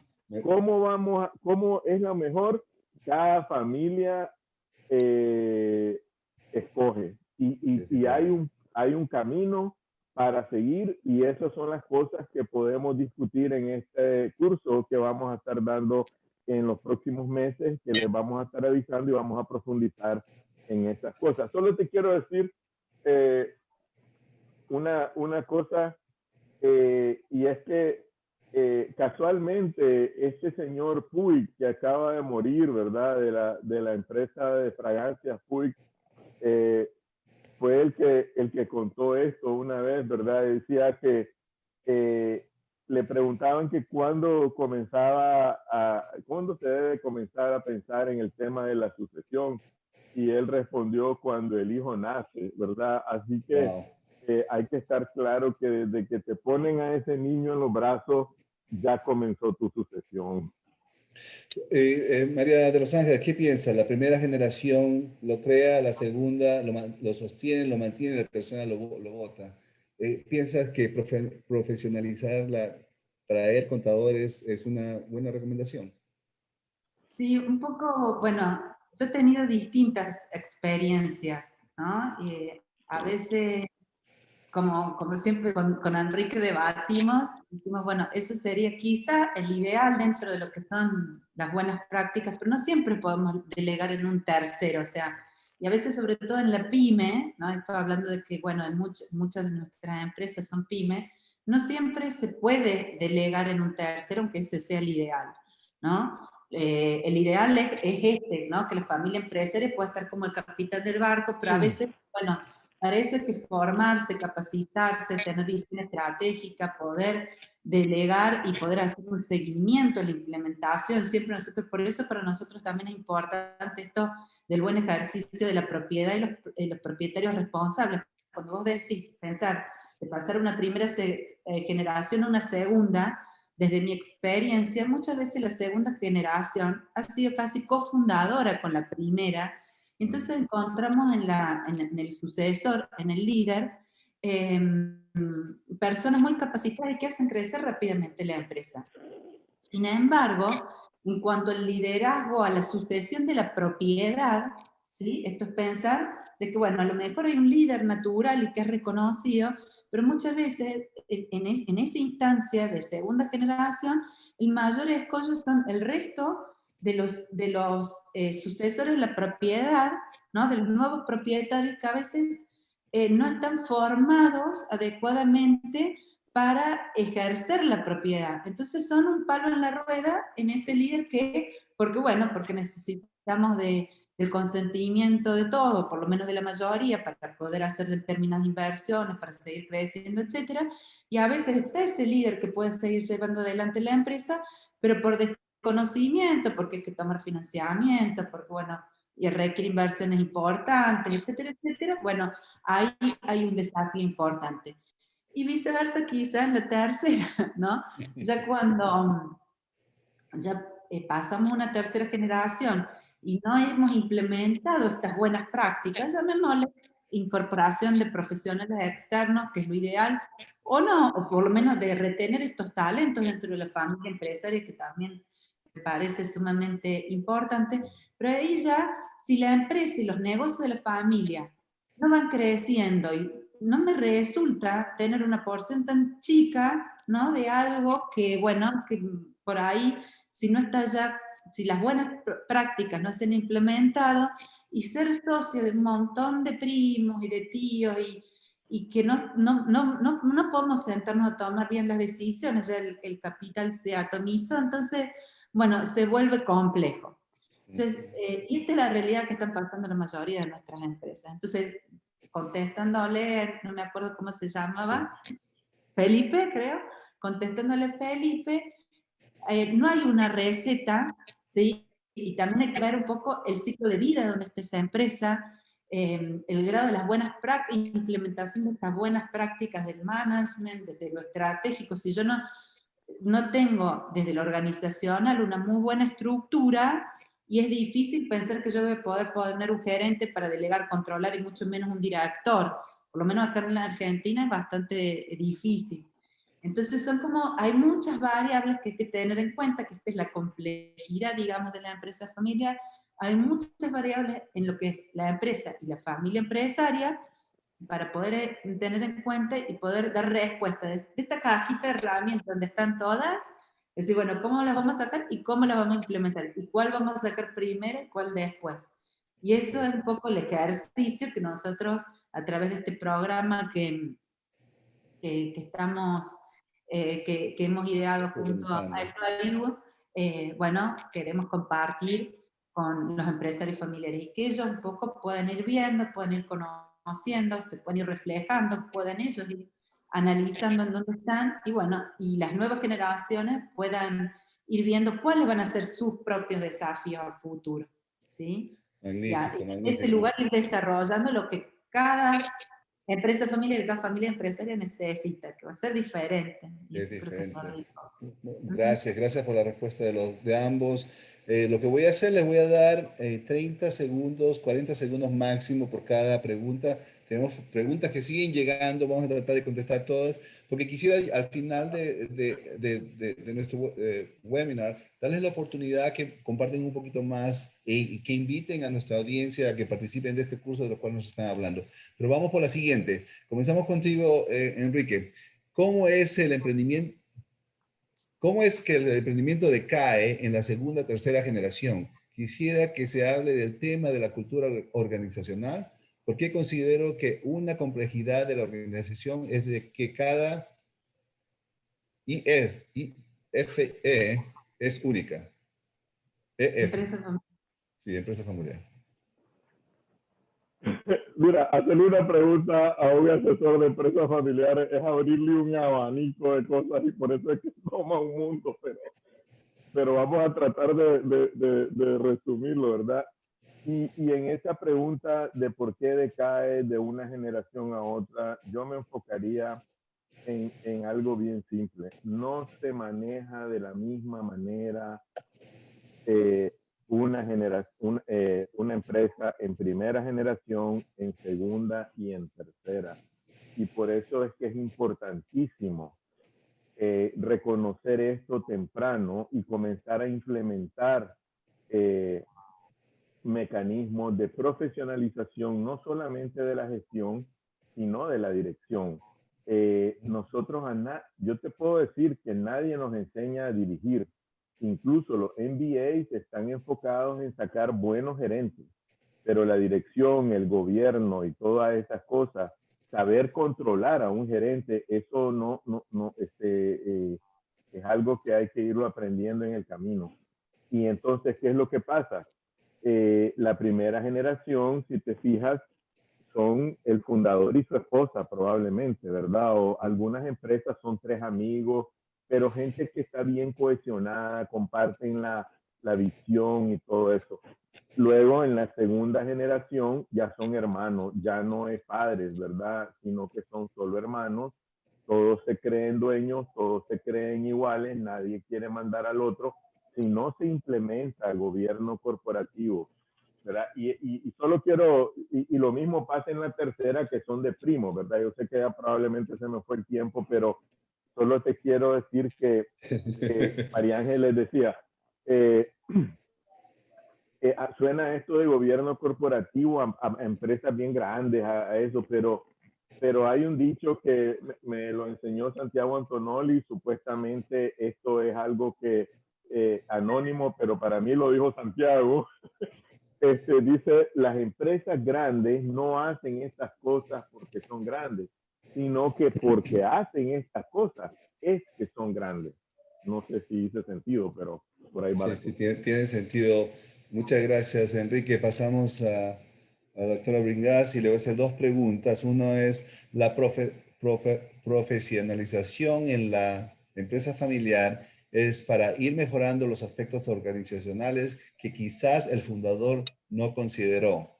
¿cómo es lo mejor? Cada familia escoge y hay un camino para seguir, y esas son las cosas que podemos discutir en este curso que vamos a estar dando en los próximos meses, que les vamos a estar avisando y vamos a profundizar en estas cosas. Solo te quiero decir una cosa, y es que casualmente este señor Puig, que acaba de morir, ¿verdad? De la empresa de fragancias Puig, fue el que contó esto una vez, ¿verdad? Decía que le preguntaban que cuándo se debe comenzar a pensar en el tema de la sucesión, y él respondió cuando el hijo nace, ¿verdad? Así que hay que estar claro que desde que te ponen a ese niño en los brazos, ya comenzó tu sucesión. María de los Ángeles, ¿qué piensa? ¿La primera generación lo crea, la segunda lo sostiene, lo mantiene, la tercera lo vota? ¿Piensas que profesionalizar, traer contadores es una buena recomendación? Sí, un poco, bueno, yo he tenido distintas experiencias, ¿no? A veces, como siempre con Enrique debatimos, decimos, bueno, eso sería quizá el ideal dentro de lo que son las buenas prácticas, pero no siempre podemos delegar en un tercero, o sea, y a veces sobre todo en la pyme, ¿no? Estoy hablando de que, bueno, en muchas de nuestras empresas son pyme, no siempre se puede delegar en un tercero, aunque ese sea el ideal, ¿no? El ideal es este, ¿no? Que la familia empresaria pueda estar como el capitán del barco, pero a veces, bueno, para eso hay que formarse, capacitarse, tener visión estratégica, poder delegar y poder hacer un seguimiento a la implementación. Siempre nosotros, por eso para nosotros también es importante esto del buen ejercicio de la propiedad y los propietarios responsables. Cuando vos decís, pensar de pasar una primera generación a una segunda, desde mi experiencia, muchas veces la segunda generación ha sido casi cofundadora con la primera. Entonces encontramos en el sucesor, en el líder, eh, personas muy capacitadas y que hacen crecer rápidamente la empresa. Sin embargo, en cuanto al liderazgo, a la sucesión de la propiedad, ¿sí? Esto es pensar de que, bueno, a lo mejor hay un líder natural y que es reconocido, pero muchas veces en esa instancia de segunda generación, el mayor escollo son el resto de los sucesores de la propiedad, ¿no? De los nuevos propietarios que a veces no están formados adecuadamente para ejercer la propiedad. Entonces son un palo en la rueda en ese líder porque necesitamos del consentimiento de todo, por lo menos de la mayoría, para poder hacer determinadas inversiones, para seguir creciendo, etc. Y a veces está ese líder que puede seguir llevando adelante la empresa, pero por desconocimiento, porque hay que tomar financiamiento, porque, bueno, y requiere inversiones importantes, etcétera, etcétera. Bueno, ahí hay un desafío importante. Y viceversa quizá en la tercera, ¿no? Ya cuando ya pasamos una tercera generación y no hemos implementado estas buenas prácticas, llamémosle incorporación de profesionales externos, que es lo ideal, o no, o por lo menos de retener estos talentos dentro de la familia empresaria, que también me parece sumamente importante, pero ahí ya, si la empresa y los negocios de la familia no van creciendo y no me resulta tener una porción tan chica, ¿no? De algo que, bueno, que por ahí, si no está ya, si las buenas prácticas no se han implementado, y ser socio de un montón de primos y de tíos y que no podemos sentarnos a tomar bien las decisiones, ya el capital se atomizó, entonces, bueno, se vuelve complejo. Entonces, y esta es la realidad que están pasando la mayoría de nuestras empresas. Entonces, contestándole, no me acuerdo cómo se llamaba, Felipe, creo, contestándole a Felipe, no hay una receta, ¿sí? Y también hay que ver un poco el ciclo de vida donde está esa empresa, el grado de las buenas prácticas, implementación de estas buenas prácticas del management, desde lo estratégico. Si yo no tengo desde lo organizacional una muy buena estructura, y es difícil pensar que yo voy a poder poner un gerente para delegar, controlar y mucho menos un director. Por lo menos acá en la Argentina es bastante difícil. Entonces hay muchas variables que hay que tener en cuenta, que esta es la complejidad, digamos, de la empresa familiar. Hay muchas variables en lo que es la empresa y la familia empresaria para poder tener en cuenta y poder dar respuesta de esta cajita de herramientas donde están todas. Es decir, bueno, ¿cómo las vamos a sacar y cómo las vamos a implementar? ¿Y cuál vamos a sacar primero y cuál después? Y eso es un poco el ejercicio que nosotros, a través de este programa que estamos, que hemos ideado junto a FIU, bueno, queremos compartir con los empresarios familiares y que ellos un poco puedan ir viendo, puedan ir conociendo, se pueden ir reflejando, puedan ellos ir analizando en dónde están y bueno, y las nuevas generaciones puedan ir viendo cuáles van a ser sus propios desafíos a futuro, ¿sí? Y Magnífico, en ese magnífico. lugar ir desarrollando lo que cada empresa familiar y cada familia empresaria necesita, que va a ser diferente. Y Es eso creo que es lo diferente. rico. Gracias por la respuesta de ambos. Lo que voy a hacer, les voy a dar 30 segundos, 40 segundos máximo por cada pregunta. Tenemos preguntas que siguen llegando, vamos a tratar de contestar todas, porque quisiera al final de nuestro webinar darles la oportunidad que comparten un poquito más y que inviten a nuestra audiencia a que participen de este curso de lo cual nos están hablando. Pero vamos por la siguiente. Comenzamos contigo, Enrique. ¿Cómo es el emprendimiento? ¿Cómo es que el emprendimiento decae en la segunda o tercera generación? Quisiera que se hable del tema de la cultura organizacional, porque considero que una complejidad de la organización es de que cada IFE es única. EF, Empresa familiar. sí, empresa familiar. Mira, hacerle una pregunta a un asesor de empresas familiares es abrirle un abanico de cosas y por eso es que toma un mundo, pero vamos a tratar de resumirlo, ¿verdad? Y en esa pregunta de por qué decae de una generación a otra, yo me enfocaría en algo bien simple. No se maneja de la misma manera una empresa en primera generación, en segunda y en tercera. Y por eso es que es importantísimo reconocer esto temprano y comenzar a implementar mecanismos de profesionalización, no solamente de la gestión, sino de la dirección. Yo te puedo decir que nadie nos enseña a dirigir. Incluso los MBAs están enfocados en sacar buenos gerentes, pero la dirección, el gobierno y todas esas cosas, saber controlar a un gerente, eso es algo que hay que irlo aprendiendo en el camino. Y entonces, ¿qué es lo que pasa? La primera generación, si te fijas, son el fundador y su esposa probablemente, ¿verdad? O algunas empresas son 3 amigos, pero gente que está bien cohesionada, comparten la visión y todo eso. Luego en la segunda generación ya son hermanos, ya no es padres, ¿verdad? Sino que son solo hermanos, todos se creen dueños, todos se creen iguales, nadie quiere mandar al otro. Si no se implementa el gobierno corporativo, ¿verdad? Y solo quiero, y lo mismo pasa en la tercera, que son de primos, ¿verdad? Yo sé que ya probablemente se me fue el tiempo, pero solo te quiero decir que María Ángel les decía, suena esto de gobierno corporativo a empresas bien grandes, a eso, pero hay un dicho que me lo enseñó Santiago Antonoli, supuestamente esto es algo que anónimo, pero para mí lo dijo Santiago. Dice, las empresas grandes no hacen estas cosas porque son grandes, sino que porque hacen estas cosas es que son grandes. No sé si hice sentido, pero por ahí va. Sí, tiene sentido. Muchas gracias, Enrique. Pasamos a la doctora Bringas y le voy a hacer 2 preguntas. Uno es la profesionalización en la empresa familiar es para ir mejorando los aspectos organizacionales que quizás el fundador no consideró.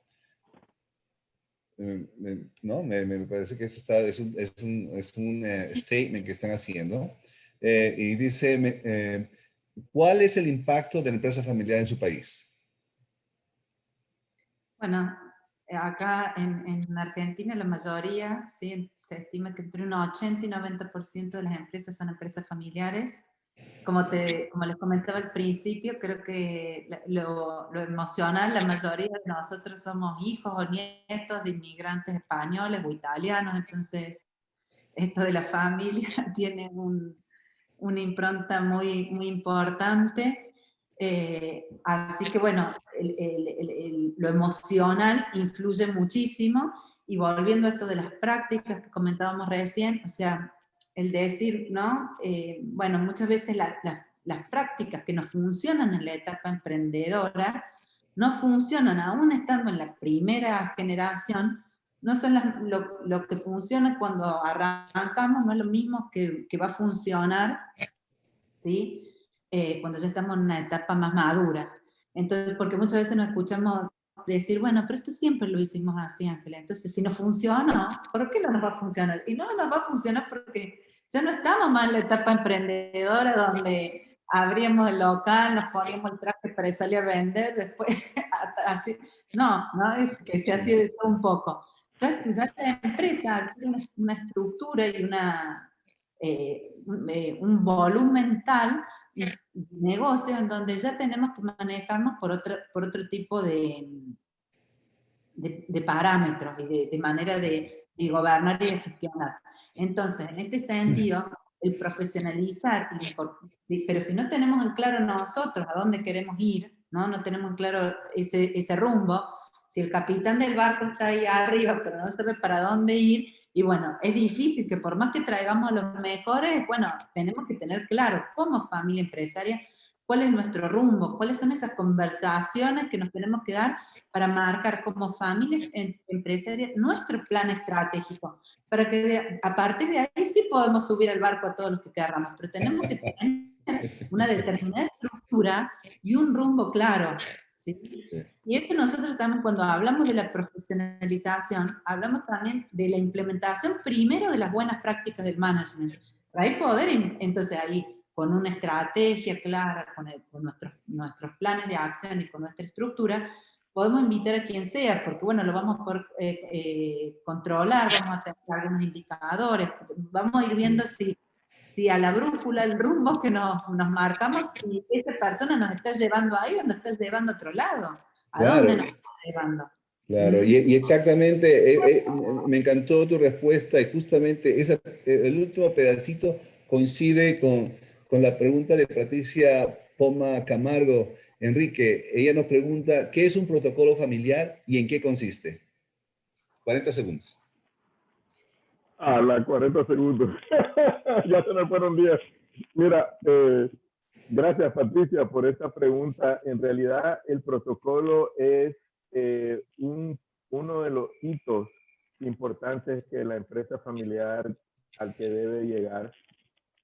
¿No? Me parece que eso es un statement que están haciendo. Y dice, ¿cuál es el impacto de la empresa familiar en su país? Bueno, acá en Argentina la mayoría, ¿sí? Se estima que entre un 80 y 90% de las empresas son empresas familiares. Como les comentaba al principio, creo que lo emocional, la mayoría de nosotros somos hijos o nietos de inmigrantes españoles o italianos, entonces esto de la familia tiene una impronta muy, muy importante. Así que bueno, lo emocional influye muchísimo. Y volviendo a esto de las prácticas que comentábamos recién, o sea, el decir, ¿no? Bueno, muchas veces las prácticas que no funcionan en la etapa emprendedora no funcionan aún estando en la primera generación, no son lo que funciona cuando arrancamos, no es lo mismo que va a funcionar, ¿sí? Cuando ya estamos en una etapa más madura. Entonces, porque muchas veces nos escuchamos decir, bueno, pero esto siempre lo hicimos así, Ángela. Entonces, si no funcionó, ¿por qué no nos va a funcionar? Y no nos va a funcionar porque ya no estamos más en la etapa emprendedora donde abríamos el local, nos poníamos el traje para salir a vender, después así. No, no, es que se hacía de todo un poco. Ya la empresa tiene una estructura y un volumen tal de negocio en donde ya tenemos que manejarnos por otro tipo de parámetros y de manera de gobernar y de gestionar. Entonces, en este sentido, el profesionalizar, sí, pero si no tenemos en claro nosotros a dónde queremos ir, no tenemos en claro ese rumbo, si el capitán del barco está ahí arriba, pero no sabe para dónde ir, y bueno, es difícil que por más que traigamos a los mejores, bueno, tenemos que tener claro como familia empresaria cuál es nuestro rumbo, cuáles son esas conversaciones que nos tenemos que dar para marcar como familia empresaria nuestro plan estratégico, para que a partir de ahí sí podemos subir al barco a todos los que queramos, pero tenemos que tener una determinada estructura y un rumbo claro, ¿sí? Y eso nosotros también cuando hablamos de la profesionalización, hablamos también de la implementación primero de las buenas prácticas del management, para ahí poder, entonces ahí con una estrategia clara, con nuestros planes de acción y con nuestra estructura, podemos invitar a quien sea, porque bueno, lo vamos a poder controlar, vamos a tener algunos indicadores, vamos a ir viendo si a la brújula, el rumbo que nos marcamos, si esa persona nos está llevando ahí o nos está llevando a otro lado. ¿A dónde nos está llevando? Claro, y exactamente, me encantó tu respuesta y justamente el último pedacito coincide con la pregunta de Patricia Poma Camargo. Enrique, ella nos pregunta, ¿qué es un protocolo familiar y en qué consiste? 40 segundos. A la 40 segundos. Ya se me fueron 10. Mira, gracias Patricia por esta pregunta. En realidad el protocolo es uno de los hitos importantes que la empresa familiar al que debe llegar.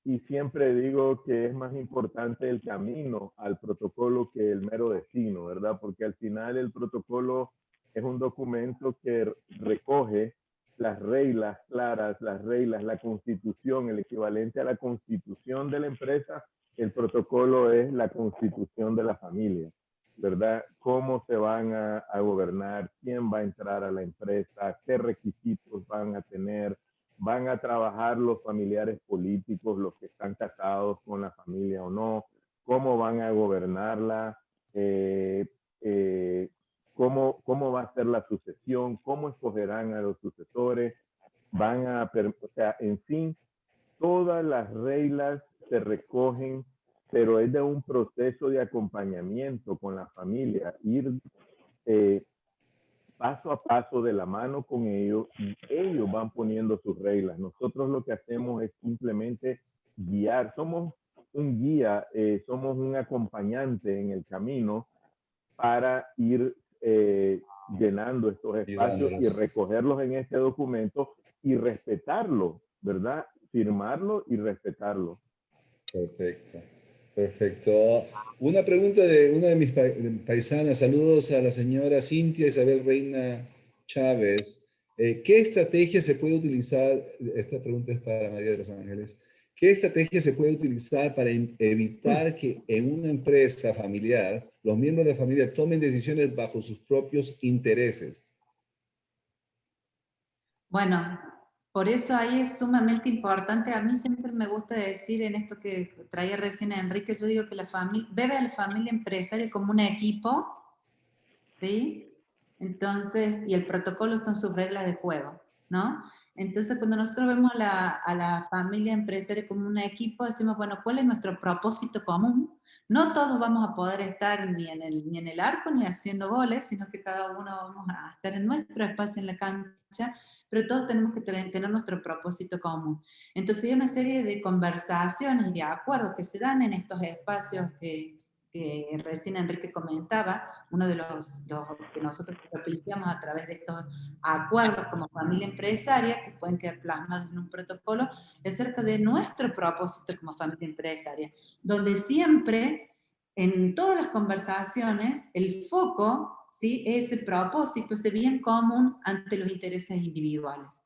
Y siempre digo que es más importante el camino al protocolo que el mero destino, ¿verdad? Porque al final el protocolo es un documento que recoge las reglas claras, las reglas, la constitución, el equivalente a la constitución de la empresa. El protocolo es la constitución de la familia, ¿verdad? Cómo se van a gobernar, quién va a entrar a la empresa, qué requisitos van a tener, van a trabajar los familiares políticos, los que están casados con la familia o no, cómo van a gobernarla, cómo va a ser la sucesión, cómo escogerán a los sucesores, o sea, en fin, todas las reglas se recogen, pero es de un proceso de acompañamiento con la familia, ir paso a paso de la mano con ellos y ellos van poniendo sus reglas. Nosotros lo que hacemos es simplemente guiar. Somos un guía, somos un acompañante en el camino para ir llenando estos espacios y recogerlos en este documento y respetarlo, ¿verdad? Firmarlo y respetarlo. Perfecto. Perfecto. Una pregunta de una de mis paisanas. Saludos a la señora Cintia Isabel Reina Chávez. ¿Qué estrategia se puede utilizar? Esta pregunta es para María de los Ángeles. ¿Qué estrategia se puede utilizar para evitar que en una empresa familiar los miembros de la familia tomen decisiones bajo sus propios intereses? Bueno, por eso ahí es sumamente importante. A mí siempre me gusta decir en esto que traía recién Enrique, yo digo que ver a la familia empresaria como un equipo, ¿sí? Entonces, y el protocolo son sus reglas de juego, ¿no? Entonces, cuando nosotros vemos a la familia empresaria como un equipo, decimos, bueno, ¿cuál es nuestro propósito común? No todos vamos a poder estar ni en el arco ni haciendo goles, sino que cada uno vamos a estar en nuestro espacio en la cancha, pero todos tenemos que tener nuestro propósito común. Entonces hay una serie de conversaciones y de acuerdos que se dan en estos espacios que recién Enrique comentaba, uno de los que nosotros propiciamos a través de estos acuerdos como familia empresaria, que pueden quedar plasmados en un protocolo, acerca de nuestro propósito como familia empresaria, donde siempre en todas las conversaciones, el foco, ¿sí?, es el propósito, ese bien común ante los intereses individuales.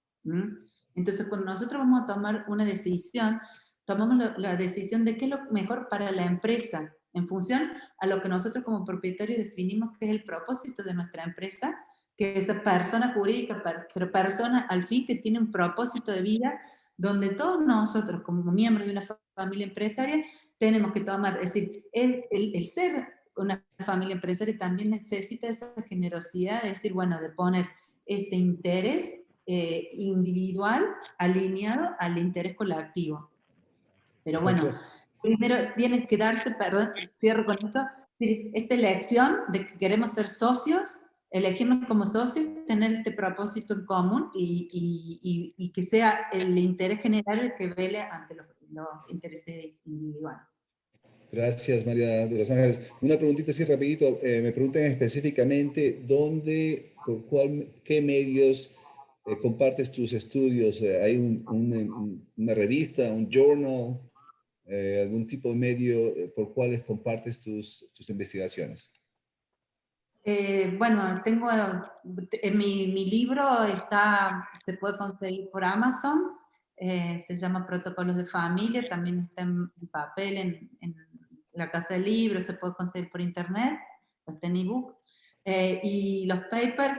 Entonces, cuando nosotros vamos a tomar una decisión, tomamos la decisión de qué es lo mejor para la empresa, en función a lo que nosotros como propietarios definimos que es el propósito de nuestra empresa, que esa persona jurídica, pero persona al fin que tiene un propósito de vida, donde todos nosotros como miembros de una familia empresaria tenemos que tomar, es decir, el ser una familia empresaria también necesita esa generosidad, de decir, bueno, de poner ese interés individual alineado al interés colectivo. Pero bueno, primero tienen que darse, perdón, cierro con esto, esta elección de que queremos ser socios, elegirnos como socios, tener este propósito en común y que sea el interés general el que vele ante los intereses individuales. Gracias, María de los Ángeles. Una preguntita así rapidito. Me preguntan específicamente dónde, qué medios compartes tus estudios. ¿Hay una revista, un journal, algún tipo de medio por cuales compartes tus investigaciones? Bueno, tengo mi libro se puede conseguir por Amazon, se llama Protocolos de Familia, también está en papel en la Casa del Libro, se puede conseguir por internet, está en ebook. Y los papers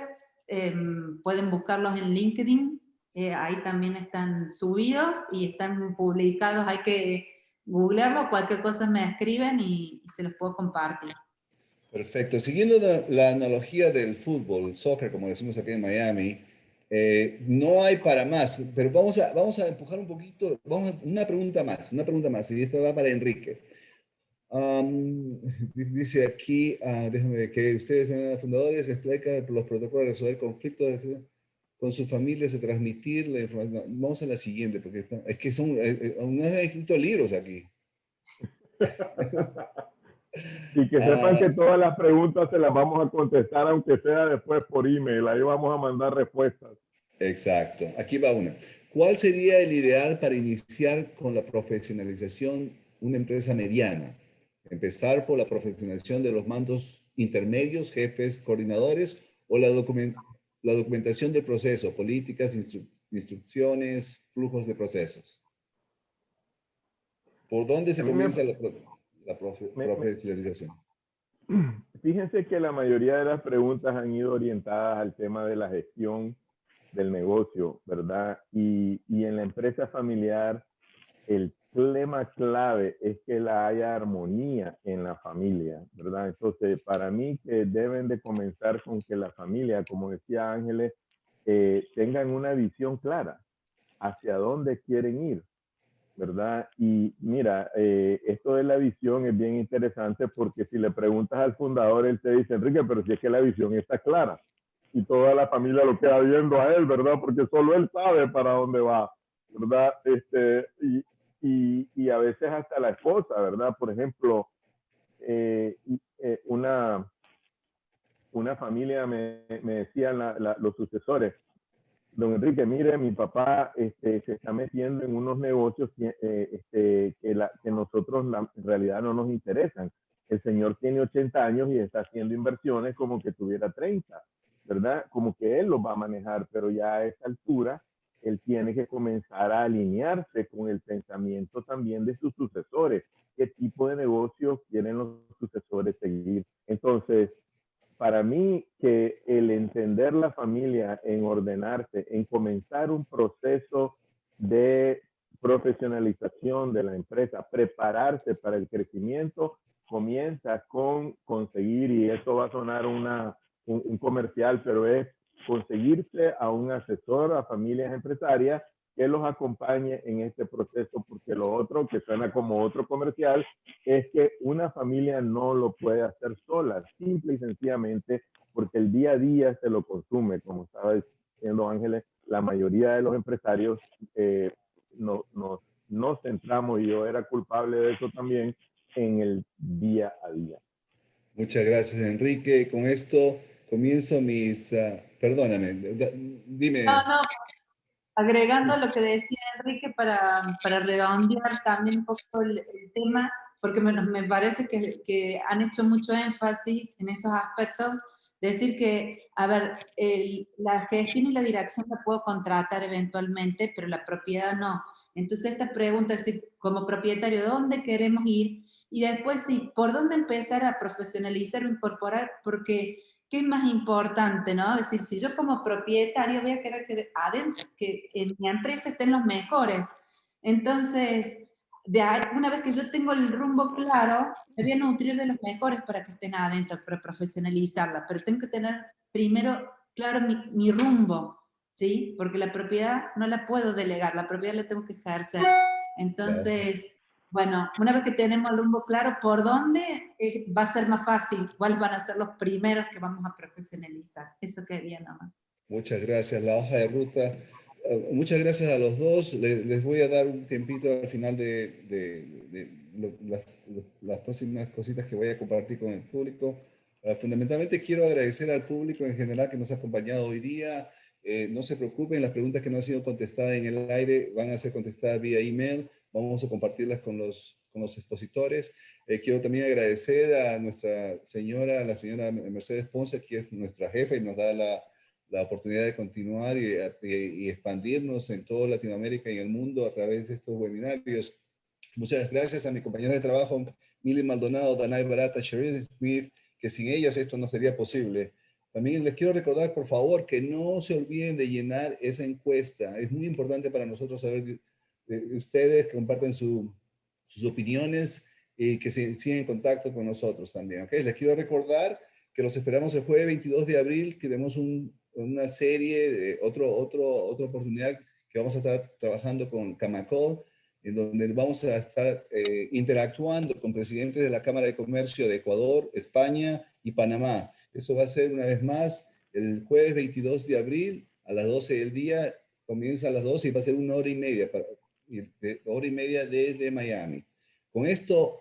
pueden buscarlos en LinkedIn, ahí también están subidos y están publicados, hay que googlearlo, cualquier cosa me escriben y se los puedo compartir. Perfecto. Siguiendo la analogía del fútbol, el soccer, como decimos aquí en Miami, no hay para más, pero vamos a empujar un poquito, una pregunta más, y esta va para Enrique. Dice aquí, déjame ver, que ustedes son fundadores, explican los protocolos de resolver conflictos con sus familias, de transmitir la información. Vamos a la siguiente, porque es que no han escrito libros aquí. Y que sepan que todas las preguntas se las vamos a contestar, aunque sea después por email. Ahí vamos a mandar respuestas. Exacto. Aquí va una. ¿Cuál sería el ideal para iniciar con la profesionalización una empresa mediana? ¿Empezar por la profesionalización de los mandos intermedios, jefes, coordinadores, o la documentación del proceso, políticas, instrucciones, flujos de procesos? ¿Por dónde se comienza la profesionalización? Fíjense que la mayoría de las preguntas han ido orientadas al tema de la gestión del negocio, ¿verdad? Y en la empresa familiar, el tema clave es que haya armonía en la familia, ¿verdad? Entonces, para mí que deben de comenzar con que la familia, como decía Ángeles, tengan una visión clara hacia dónde quieren ir, ¿verdad? Y mira, esto de la visión es bien interesante porque si le preguntas al fundador, él te dice, Enrique, pero si es que la visión está clara y toda la familia lo queda viendo a él, ¿verdad? Porque solo él sabe para dónde va, ¿verdad? Y a veces hasta la esposa, ¿verdad? Por ejemplo, una familia me decían los sucesores, don Enrique, mire, mi papá se está metiendo en unos negocios que nosotros en realidad no nos interesan. El señor tiene 80 años y está haciendo inversiones como que tuviera 30, ¿verdad? Como que él los va a manejar, pero ya a esa altura él tiene que comenzar a alinearse con el pensamiento también de sus sucesores. ¿Qué tipo de negocios quieren los sucesores seguir? Entonces, para mí que el entender la familia, en ordenarse, en comenzar un proceso de profesionalización de la empresa, prepararse para el crecimiento, comienza con conseguir, y esto va a sonar un comercial, pero es conseguirse a un asesor a familias empresarias que los acompañe en este proceso, porque lo otro que suena como otro comercial es que una familia no lo puede hacer sola, simple y sencillamente porque el día a día se lo consume. Como estaba diciendo Ángeles, la mayoría de los empresarios nos centramos, y yo era culpable de eso también, en el día a día. Muchas gracias, Enrique. Con esto comienzo mis... perdóname, dime. No, agregando lo que decía Enrique para redondear también un poco el tema, porque me parece que han hecho mucho énfasis en esos aspectos. Decir que, a ver, la gestión y la dirección la puedo contratar eventualmente, pero la propiedad no. Entonces esta pregunta es decir, como propietario, ¿dónde queremos ir? Y después sí, ¿por dónde empezar a profesionalizar o incorporar? Porque, ¿qué es más importante, no? Es decir, si yo como propietario voy a querer que adentro, que en mi empresa estén los mejores. Entonces, una vez que yo tengo el rumbo claro, me voy a nutrir de los mejores para que estén adentro, para profesionalizarla, pero tengo que tener primero claro mi rumbo, ¿sí? Porque la propiedad no la puedo delegar, la propiedad la tengo que ejercer. Entonces, bueno, una vez que tenemos el rumbo claro, ¿por dónde va a ser más fácil? ¿Cuáles van a ser los primeros que vamos a profesionalizar? Eso quería nomás. Muchas gracias. La hoja de ruta. Muchas gracias a los dos. Les voy a dar un tiempito al final de las próximas cositas que voy a compartir con el público. Fundamentalmente quiero agradecer al público en general que nos ha acompañado hoy día. No se preocupen, las preguntas que no han sido contestadas en el aire van a ser contestadas vía email. Vamos a compartirlas con los expositores. Quiero también agradecer a nuestra señora, la señora Mercedes Ponce, que es nuestra jefa y nos da la oportunidad de continuar y expandirnos en toda Latinoamérica y el mundo a través de estos webinarios. Muchas gracias a mi compañera de trabajo, Mili Maldonado, Danay Barata, Sheryl Smith, que sin ellas esto no sería posible. También les quiero recordar, por favor, que no se olviden de llenar esa encuesta. Es muy importante para nosotros saber de ustedes, que comparten sus opiniones y que sigan en contacto con nosotros también. ¿Okay? Les quiero recordar que los esperamos el jueves 22 de abril, que tenemos una serie, otra oportunidad que vamos a estar trabajando con Camacol, en donde vamos a estar interactuando con presidentes de la Cámara de Comercio de Ecuador, España y Panamá. Eso va a ser una vez más el jueves 22 de abril a las 12 del día, comienza a las 12 y va a ser 1 hora y media, hora y media desde Miami. Con esto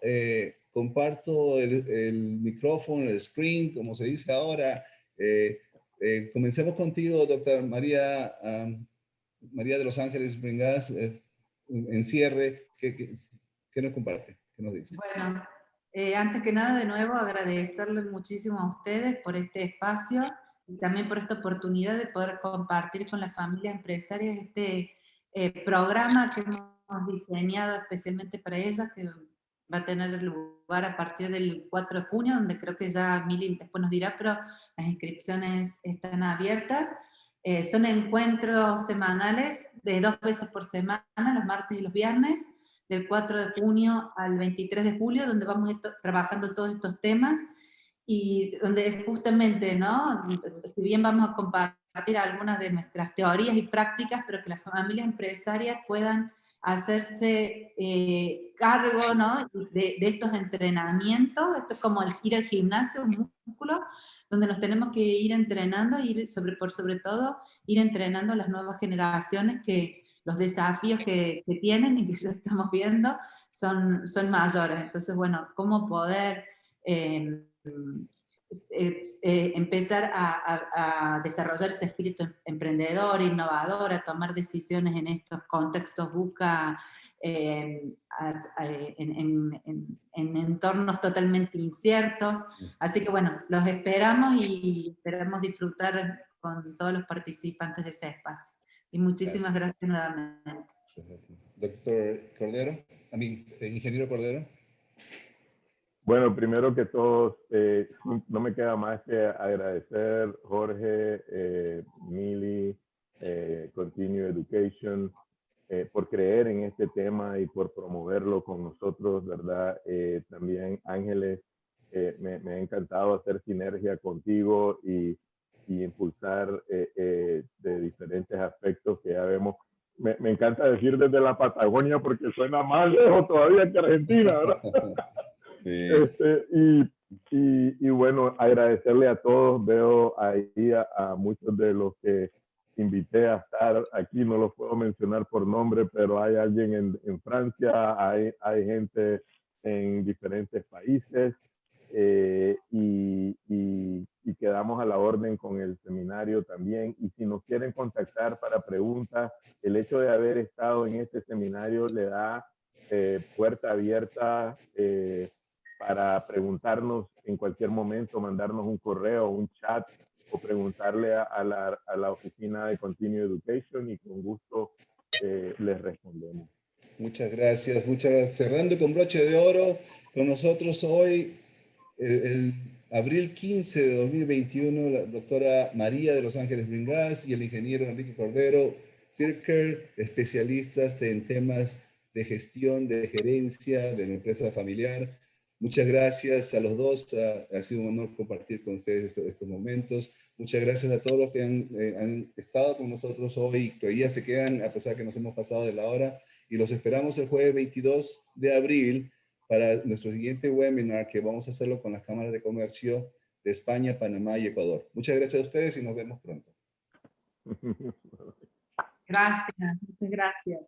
comparto el micrófono, el screen, como se dice ahora. Comencemos contigo, doctora María, María de Los Ángeles Bringas, en cierre. ¿Qué nos comparte? ¿Qué nos dice? Bueno, antes que nada, de nuevo, agradecerles muchísimo a ustedes por este espacio y también por esta oportunidad de poder compartir con las familias empresarias este programa que hemos diseñado especialmente para ellas, que va a tener lugar a partir del 4 de junio, donde creo que ya Mili después nos dirá, pero las inscripciones están abiertas. Son encuentros semanales de 2 veces por semana, los martes y los viernes, del 4 de junio al 23 de julio, donde vamos a ir trabajando todos estos temas y donde justamente, ¿no? Si bien vamos a compartir algunas de nuestras teorías y prácticas, pero que las familias empresarias puedan hacerse cargo, ¿no? de estos entrenamientos. Esto es como ir al gimnasio, un músculo, donde nos tenemos que ir entrenando, por sobre todo, ir entrenando a las nuevas generaciones que los desafíos que tienen y que ya estamos viendo son mayores. Entonces, bueno, cómo poder empezar a desarrollar ese espíritu emprendedor, innovador, a tomar decisiones en estos contextos busca en entornos totalmente inciertos. Así que bueno, los esperamos y esperamos disfrutar con todos los participantes de ese espacio. Y muchísimas gracias nuevamente. Doctor Cordero, ingeniero Cordero. Bueno, primero que todo, no me queda más que agradecer Jorge, Mili, Continue Education, por creer en este tema y por promoverlo con nosotros, ¿verdad? También Ángeles, me ha encantado hacer sinergia contigo y impulsar de diferentes aspectos que ya vemos. Me encanta decir desde la Patagonia porque suena más lejos todavía que Argentina, ¿verdad? Sí. Y bueno, agradecerle a todos. Veo ahí a muchos de los que invité a estar aquí, no los puedo mencionar por nombre, pero hay alguien en Francia, hay gente en diferentes países, y quedamos a la orden con el seminario también. Y si nos quieren contactar para preguntas, el hecho de haber estado en este seminario le da puerta abierta para preguntarnos en cualquier momento, mandarnos un correo, un chat o preguntarle a la oficina de Continuing Education y con gusto les respondemos. Muchas gracias, muchas gracias. Cerrando con broche de oro, con nosotros hoy, el abril 15 de 2021, la doctora María de Los Ángeles Bringas y el ingeniero Enrique Cordero, Cirker, especialistas en temas de gestión, de gerencia, de la empresa familiar. Muchas gracias a los dos, ha sido un honor compartir con ustedes estos momentos. Muchas gracias a todos los que han estado con nosotros hoy y todavía se quedan, a pesar que nos hemos pasado de la hora. Y los esperamos el jueves 22 de abril para nuestro siguiente webinar, que vamos a hacerlo con las cámaras de comercio de España, Panamá y Ecuador. Muchas gracias a ustedes y nos vemos pronto. Gracias, muchas gracias.